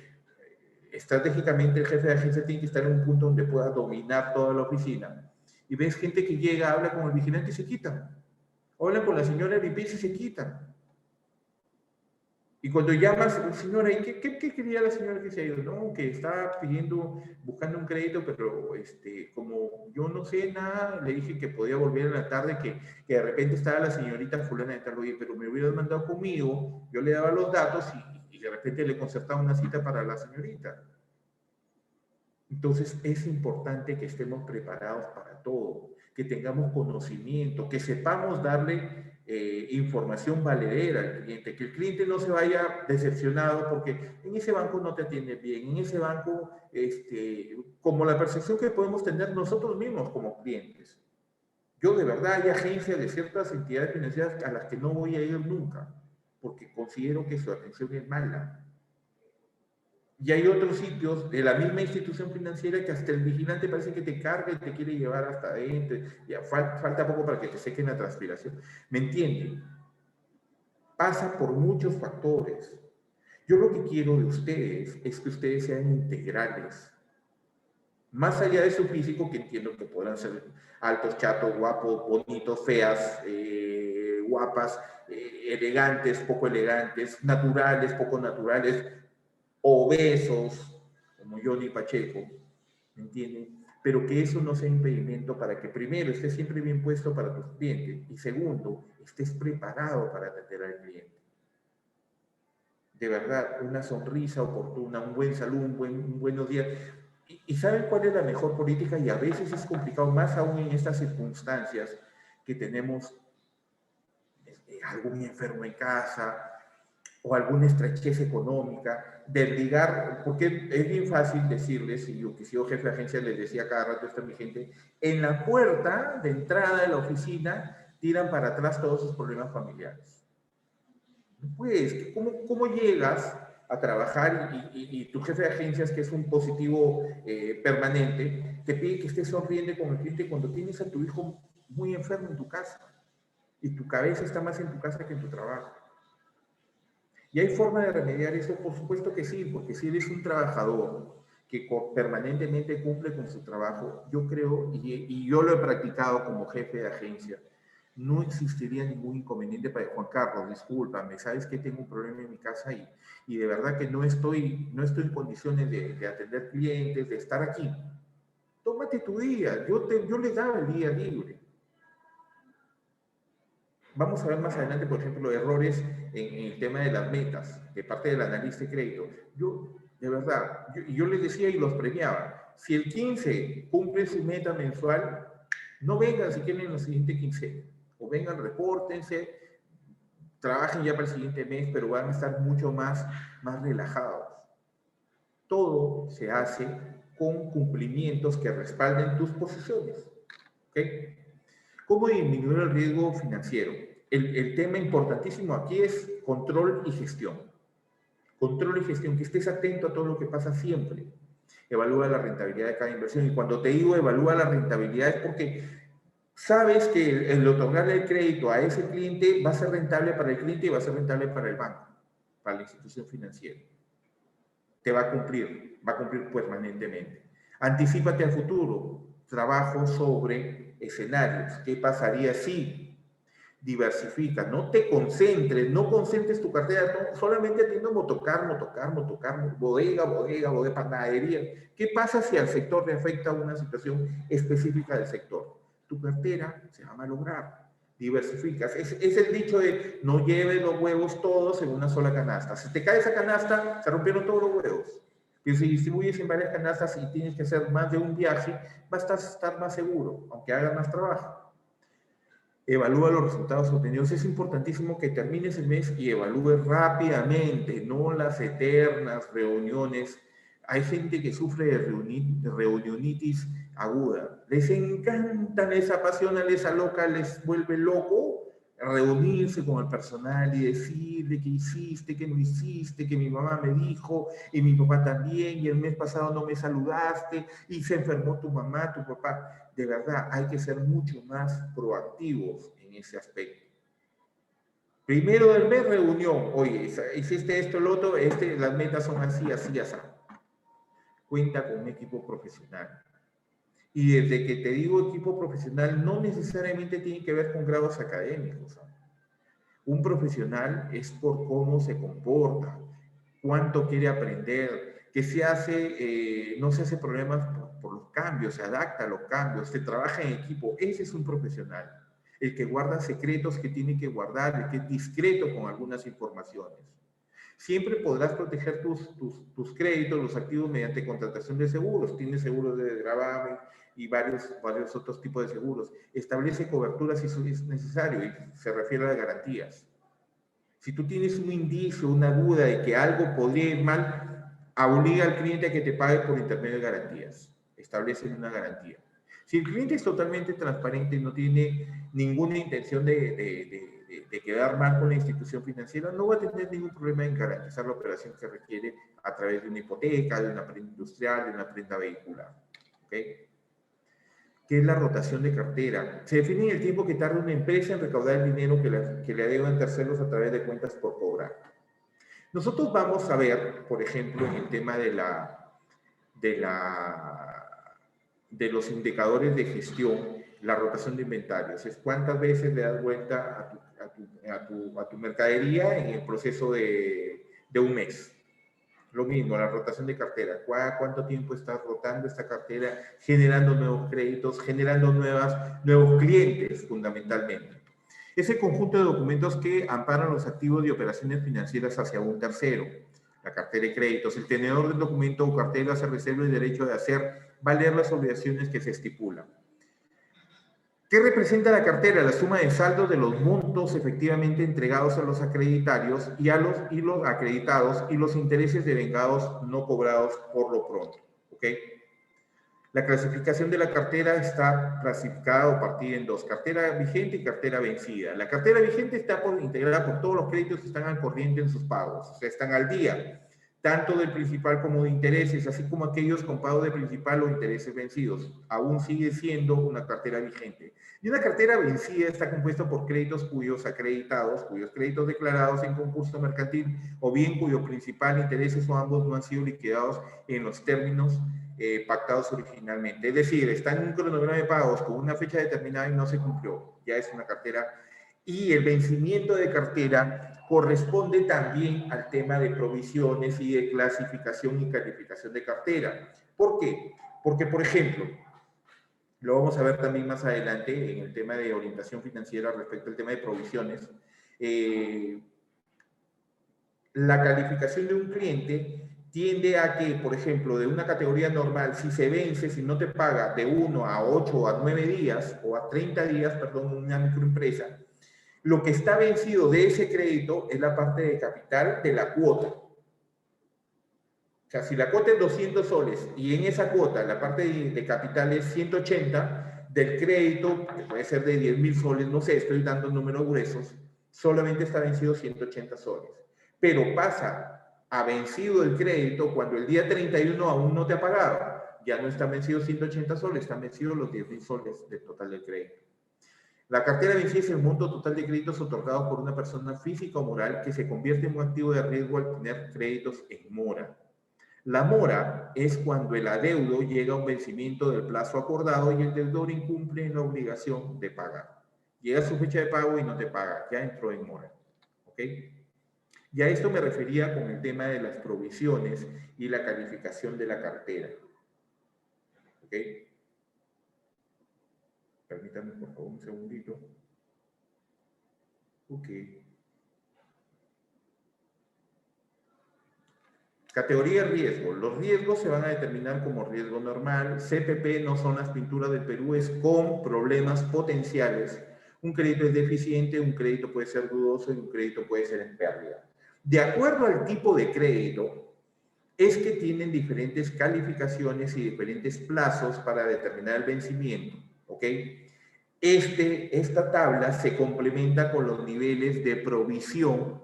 estratégicamente el jefe de agencia tiene que estar en un punto donde pueda dominar toda la oficina. Y ves gente que llega, habla con el vigilante y se quita. Hablan con la señora de limpieza y se quitan. Y cuando llamas, señora, ¿y qué quería la señora que se ha ido? No, que estaba buscando un crédito, pero como yo no sé nada, le dije que podía volver en la tarde, que de repente estaba la señorita fulana de tal, oye, pero me hubieras mandado conmigo, yo le daba los datos y de repente le concertaba una cita para la señorita. Entonces es importante que estemos preparados para todo, que tengamos conocimiento, que sepamos darle información valedera al cliente, que el cliente no se vaya decepcionado porque en ese banco no te atiende bien, en ese banco, como la percepción que podemos tener nosotros mismos como clientes. Yo de verdad hay agencias de ciertas entidades financieras a las que no voy a ir nunca, porque considero que su atención es mala. Y hay otros sitios de la misma institución financiera que hasta el vigilante parece que te carga y te quiere llevar hasta adentro. Ya falta poco para que te sequen la transpiración. ¿Me entienden? Pasa por muchos factores. Yo lo que quiero de ustedes es que ustedes sean integrales. Más allá de su físico, que entiendo que podrán ser altos, chatos, guapos, bonitos, feas, guapas, elegantes, poco elegantes, naturales, poco naturales, obesos, como Johnny Pacheco, ¿me entienden? Pero que eso no sea impedimento para que primero estés siempre bien puesto para tus clientes y segundo, estés preparado para atender al cliente. De verdad, una sonrisa oportuna, un buen saludo, un buenos días. ¿Y saben cuál es la mejor política? Y a veces es complicado, más aún en estas circunstancias que tenemos algún enfermo en casa, o alguna estrechez económica, desligar, porque es bien fácil decirles, y yo que sido jefe de agencia les decía cada rato esto a mi gente, en la puerta de entrada de la oficina tiran para atrás todos sus problemas familiares. Pues, ¿cómo llegas a trabajar y tu jefe de agencias, que es un positivo permanente, te pide que estés sonriendo con el cliente cuando tienes a tu hijo muy enfermo en tu casa y tu cabeza está más en tu casa que en tu trabajo. ¿Y hay forma de remediar eso? Por supuesto que sí, porque si eres un trabajador que permanentemente cumple con su trabajo, yo creo, y yo lo he practicado como jefe de agencia, no existiría ningún inconveniente para Juan Carlos, discúlpame, sabes que tengo un problema en mi casa y de verdad que no estoy en condiciones de atender clientes, de estar aquí. Tómate tu día, yo les daba el día libre. Vamos a ver más adelante, por ejemplo, errores en el tema de las metas, de parte del analista de crédito. Yo, de verdad, yo les decía y los premiaba. Si el 15 cumple su meta mensual, no vengan si quieren en la siguiente quincena. O vengan, repórtense, trabajen ya para el siguiente mes, pero van a estar mucho más relajados. Todo se hace con cumplimientos que respalden tus posiciones. ¿Okay? ¿Cómo disminuir el riesgo financiero? El tema importantísimo aquí es control y gestión. Control y gestión, que estés atento a todo lo que pasa siempre. Evalúa la rentabilidad de cada inversión. Y cuando te digo evalúa la rentabilidad es porque sabes que el otorgarle el crédito a ese cliente va a ser rentable para el cliente y va a ser rentable para el banco, para la institución financiera. Te va a cumplir permanentemente. Anticípate al futuro. Trabajo sobre escenarios. ¿Qué pasaría si? Diversifica, no te concentres, no concentres tu cartera solamente atiendo motocar, bodega, panadería. ¿Qué pasa si al sector le afecta una situación específica del sector? Tu cartera se va a malograr. Diversificas. Es el dicho de no lleves los huevos todos en una sola canasta. Si te cae esa canasta, se rompieron todos los huevos. Y si distribuyes en varias canastas y tienes que hacer más de un viaje, vas a estar más seguro, aunque hagas más trabajo. Evalúa los resultados obtenidos. Es importantísimo que termines el mes y evalúes rápidamente, no las eternas reuniones. Hay gente que sufre de reunionitis aguda. Les encanta, les apasiona, les aloca, les vuelve loco reunirse con el personal y decirle que hiciste, que no hiciste, que mi mamá me dijo y mi papá también y el mes pasado no me saludaste y se enfermó tu mamá, tu papá. De verdad, hay que ser mucho más proactivos en ese aspecto. Primero del mes, reunión. Oye, hiciste esto, lo otro, las metas son así, así, así. Cuenta con un equipo profesional. Y desde que te digo equipo profesional, no necesariamente tiene que ver con grados académicos. Un profesional es por cómo se comporta, cuánto quiere aprender, que se hace, no se hace problemas por los cambios, se adapta a los cambios, se trabaja en equipo. Ese es un profesional, el que guarda secretos que tiene que guardar, el que es discreto con algunas informaciones. Siempre podrás proteger tus créditos, los activos mediante contratación de seguros. Tienes seguros de gravamen y varios otros tipos de seguros. Establece coberturas si eso es necesario y se refiere a las garantías. Si tú tienes un indicio, una duda de que algo podría ir mal, obliga al cliente a que te pague por intermedio de garantías. Establece una garantía. Si el cliente es totalmente transparente y no tiene ninguna intención de quedar mal con la institución financiera, no va a tener ningún problema en garantizar la operación que requiere a través de una hipoteca, de una prenda industrial, de una prenda vehicular. ¿Okay? ¿Qué es la rotación de cartera? Se define el tiempo que tarda una empresa en recaudar el dinero que le deben terceros a través de cuentas por cobrar. Nosotros vamos a ver, por ejemplo, en el tema de los indicadores de gestión, la rotación de inventarios. Es cuántas veces le das vuelta a tu mercadería en el proceso de un mes. Lo mismo, la rotación de cartera. ¿Cuánto tiempo estás rotando esta cartera, generando nuevos créditos, generando nuevos clientes, fundamentalmente? Ese conjunto de documentos que amparan los activos de operaciones financieras hacia un tercero. La cartera de créditos. El tenedor del documento o cartera se reserva el derecho de hacer valer las obligaciones que se estipulan. ¿Qué representa la cartera? La suma de saldos de los montos efectivamente entregados a los acreditarios y los acreditados y los intereses devengados no cobrados por lo pronto. ¿Ok? La clasificación de la cartera está clasificada o partida en dos: cartera vigente y cartera vencida. La cartera vigente está integrada por todos los créditos que están al corriente en sus pagos, o sea, están al día. tanto del principal como de intereses, así como aquellos con pago de principal o intereses vencidos. Aún sigue siendo una cartera vigente. Y una cartera vencida está compuesta por créditos cuyos acreditados, cuyos créditos declarados en concurso mercantil, o bien cuyo principal, intereses o ambos no han sido liquidados en los términos pactados originalmente. Es decir, está en un cronograma de pagos con una fecha determinada y no se cumplió. Ya es una cartera. Y el vencimiento de cartera corresponde también al tema de provisiones y de clasificación y calificación de cartera. ¿Por qué? Porque, por ejemplo, lo vamos a ver también más adelante en el tema de orientación financiera respecto al tema de provisiones, la calificación de un cliente tiende a que, por ejemplo, de una categoría normal, si se vence, si no te paga de 1 a 8 o a 9 días, o a 30 días, perdón, una microempresa, lo que está vencido de ese crédito es la parte de capital de la cuota. O sea, si la cuota es 200 soles y en esa cuota la parte de capital es 180, del crédito, que puede ser de 10.000 soles, no sé, estoy dando números gruesos, solamente está vencido 180 soles. Pero pasa a vencido el crédito cuando el día 31 aún no te ha pagado. Ya no están vencidos 180 soles, están vencidos los 10.000 soles del total del crédito. La cartera vencida es el monto total de créditos otorgados por una persona física o moral que se convierte en un activo de riesgo al tener créditos en mora. La mora es cuando el adeudo llega a un vencimiento del plazo acordado y el deudor incumple en la obligación de pagar. Llega a su fecha de pago y no te paga, ya entró en mora. ¿Ok? Y a esto me refería con el tema de las provisiones y la calificación de la cartera. ¿Ok? Permítanme por favor un segundito. Ok. Categoría de riesgo. Los riesgos se van a determinar como riesgo normal. CPP no son las pinturas del Perú, es con problemas potenciales. Un crédito es deficiente, un crédito puede ser dudoso y un crédito puede ser en pérdida. De acuerdo al tipo de crédito, es que tienen diferentes calificaciones y diferentes plazos para determinar el vencimiento. ¿Ok? Esta tabla se complementa con los niveles de provisión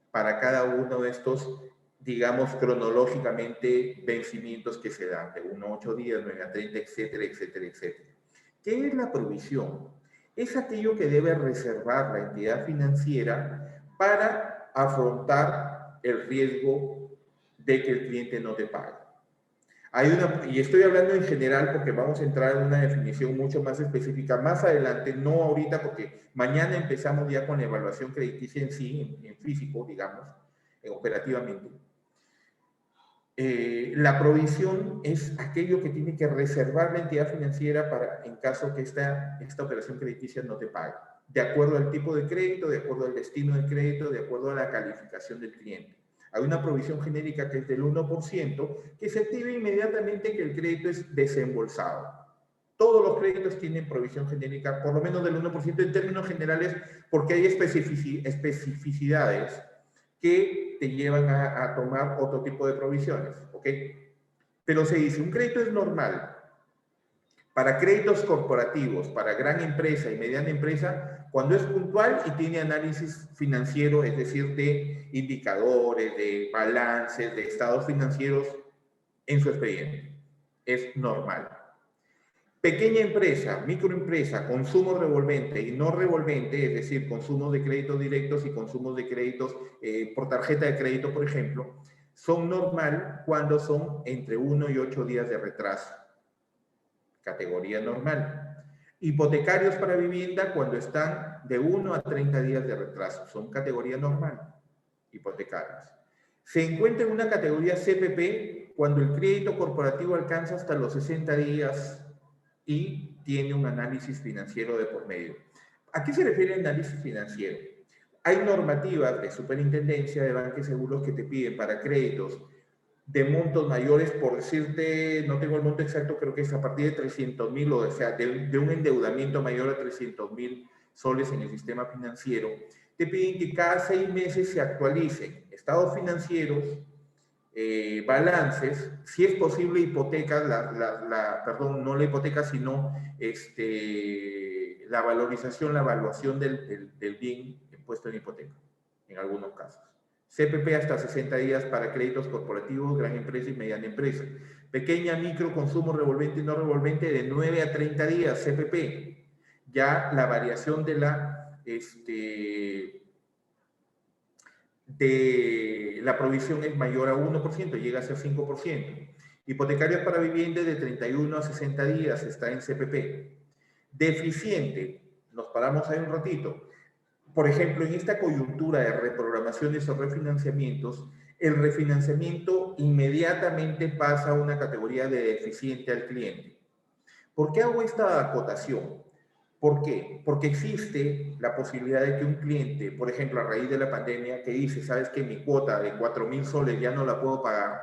para cada uno de estos, digamos, cronológicamente vencimientos que se dan, de 1 a 8 días, 9 a 30, etcétera, etcétera, etcétera. ¿Qué es la provisión? Es aquello que debe reservar la entidad financiera para afrontar el riesgo de que el cliente no te pague. Y estoy hablando en general porque vamos a entrar en una definición mucho más específica más adelante, no ahorita porque mañana empezamos ya con la evaluación crediticia en sí, en físico, digamos, operativamente. La provisión es aquello que tiene que reservar la entidad financiera para en caso que esta operación crediticia no te pague, de acuerdo al tipo de crédito, de acuerdo al destino del crédito, de acuerdo a la calificación del cliente. Hay una provisión genérica que es del 1%, que se activa inmediatamente que el crédito es desembolsado. Todos los créditos tienen provisión genérica, por lo menos del 1% en términos generales, porque hay especificidades que te llevan a tomar otro tipo de provisiones, ¿ok? Pero se dice, un crédito es normal. Para créditos corporativos, para gran empresa y mediana empresa, cuando es puntual y tiene análisis financiero, es decir, de indicadores, de balances, de estados financieros en su expediente. Es normal. Pequeña empresa, microempresa, consumo revolvente y no revolvente, es decir, consumos de créditos directos y consumos de créditos por tarjeta de crédito, por ejemplo, son normal cuando son entre 1 y 8 días de retraso. Categoría normal. Hipotecarios para vivienda cuando están de 1 a 30 días de retraso. Son categoría normal. Hipotecarios. Se encuentra en una categoría CPP cuando el crédito corporativo alcanza hasta los 60 días y tiene un análisis financiero de por medio. ¿A qué se refiere el análisis financiero? Hay normativas de superintendencia de bancos y seguros que te piden para créditos de montos mayores, por decirte, no tengo el monto exacto, creo que es a partir de 300.000, o sea, de un endeudamiento mayor a 300.000 soles en el sistema financiero, te piden que cada 6 meses se actualicen estados financieros, balances, si es posible hipotecas, perdón, no la hipoteca, sino la valorización, la evaluación del bien puesto en hipoteca, en algunos casos. CPP hasta 60 días para créditos corporativos, gran empresa y mediana empresa. Pequeña, micro, consumo revolvente y no revolvente de 9 a 30 días, CPP. Ya la variación de la provisión es mayor a 1%, llega a ser 5%. Hipotecarios para vivienda de 31 a 60 días está en CPP. Deficiente, nos paramos ahí un ratito. Por ejemplo, en esta coyuntura de reprogramaciones o refinanciamientos, el refinanciamiento inmediatamente pasa a una categoría de deficiente al cliente. ¿Por qué hago esta acotación? ¿Por qué? Porque existe la posibilidad de que un cliente, por ejemplo, a raíz de la pandemia, que dice, sabes que mi cuota de 4.000 soles ya no la puedo pagar,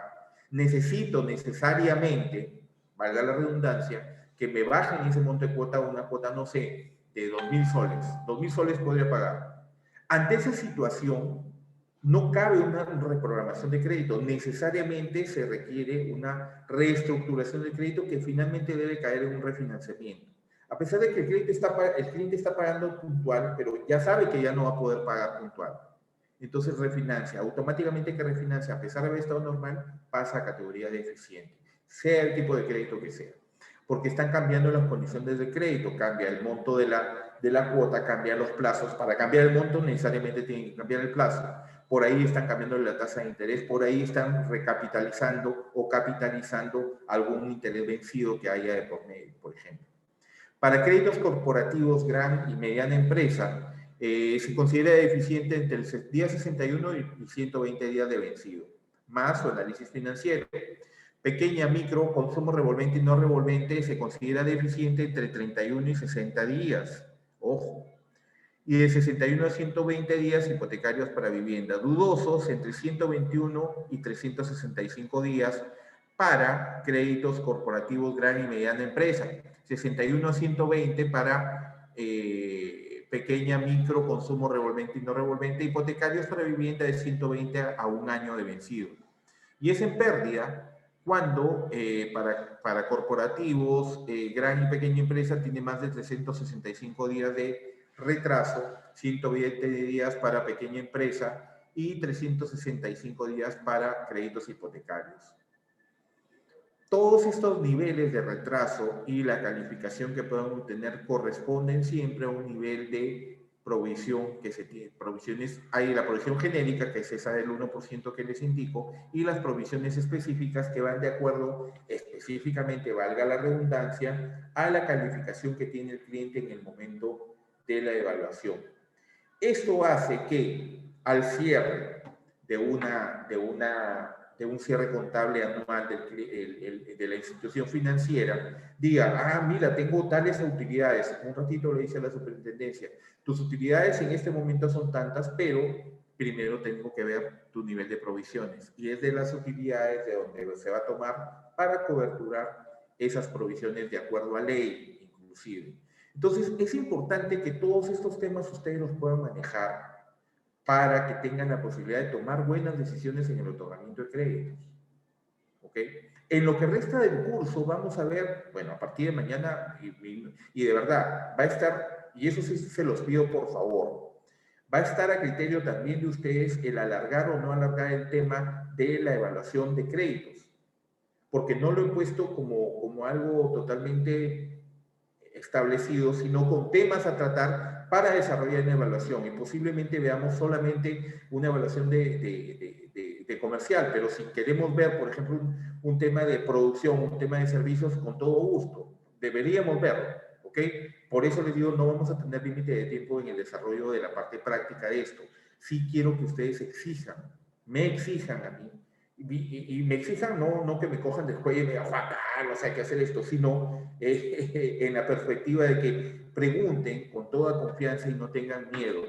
necesito necesariamente, valga la redundancia, que me bajen ese monto de cuota a una cuota, no sé, de 2.000 soles. 2.000 soles podría pagar. Ante esa situación, no cabe una reprogramación de crédito. Necesariamente se requiere una reestructuración del crédito que finalmente debe caer en un refinanciamiento. A pesar de que el cliente está pagando puntual, pero ya sabe que ya no va a poder pagar puntual. Entonces refinancia. Automáticamente que refinancia, a pesar de haber estado normal, pasa a categoría deficiente, sea el tipo de crédito que sea. Porque están cambiando las condiciones de crédito, cambia el monto de la cuota, cambia los plazos. Para cambiar el monto necesariamente tienen que cambiar el plazo. Por ahí están cambiando la tasa de interés, por ahí están recapitalizando o capitalizando algún interés vencido que haya de por medio, por ejemplo. Para créditos corporativos, gran y mediana empresa, se considera deficiente entre el día 61 y 120 días de vencido, más su análisis financiero. Pequeña, micro, consumo revolvente y no revolvente se considera deficiente entre 31 y 60 días. Ojo. Y de 61 a 120 días hipotecarios para vivienda. Dudosos entre 121 y 365 días para créditos corporativos gran y mediana empresa. 61 a 120 para pequeña, micro, consumo revolvente y no revolvente. Hipotecarios para vivienda de 120 a un año de vencido. Y es en pérdida cuando para corporativos, gran y pequeña empresa, tiene más de 365 días de retraso, 120 días para pequeña empresa y 365 días para créditos hipotecarios. Todos estos niveles de retraso y la calificación que puedan obtener corresponden siempre a un nivel de provisión que se tiene. Provisiones, hay la provisión genérica, que es esa del 1% que les indico, y las provisiones específicas que van de acuerdo específicamente, valga la redundancia, a la calificación que tiene el cliente en el momento de la evaluación. Esto hace que al cierre de un cierre contable anual de la institución financiera, diga, mira, tengo tales utilidades. Un ratito le dice a la superintendencia, tus utilidades en este momento son tantas, pero primero tengo que ver tu nivel de provisiones. Y es de las utilidades de donde se va a tomar para coberturar esas provisiones de acuerdo a ley, inclusive. Entonces, es importante que todos estos temas ustedes los puedan manejar para que tengan la posibilidad de tomar buenas decisiones en el otorgamiento de créditos. ¿Ok? En lo que resta del curso vamos a ver, bueno, a partir de mañana, y de verdad, va a estar, y eso sí se los pido por favor, va a estar a criterio también de ustedes el alargar o no alargar el tema de la evaluación de créditos, porque no lo he puesto como algo totalmente establecido, sino con temas a tratar para desarrollar una evaluación. Y posiblemente veamos solamente una evaluación de comercial, pero si queremos ver, por ejemplo, un tema de producción, un tema de servicios, con todo gusto, deberíamos verlo, ¿ok? Por eso les digo, no vamos a tener límite de tiempo en el desarrollo de la parte práctica de esto. Sí quiero que ustedes me exijan a mí, y me exijan no que me cojan del cuello y me digan, Juan Carlos, hay que hacer esto, sino en la perspectiva de que pregunten con toda confianza y no tengan miedo.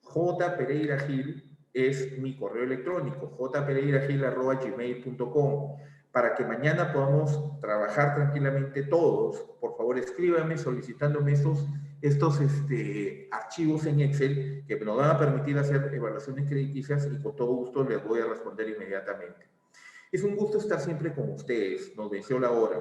J. Pereira Gil es mi correo electrónico, jpereiragil@gmail.com, para que mañana podamos trabajar tranquilamente todos. Por favor, escríbanme solicitándome estos archivos en Excel que nos van a permitir hacer evaluaciones crediticias y con todo gusto les voy a responder inmediatamente. Es un gusto estar siempre con ustedes, nos venció la hora.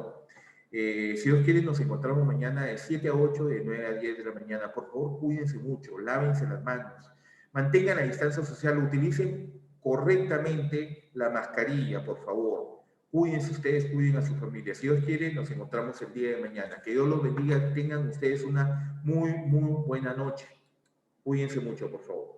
Si Dios quiere, nos encontramos mañana de 7 a 8, de 9 a 10 de la mañana. Por favor, cuídense mucho, lávense las manos, mantengan la distancia social, utilicen correctamente la mascarilla, por favor. Cuídense ustedes, cuiden a su familia. Si Dios quiere, nos encontramos el día de mañana. Que Dios los bendiga, tengan ustedes una muy, muy buena noche. Cuídense mucho, por favor.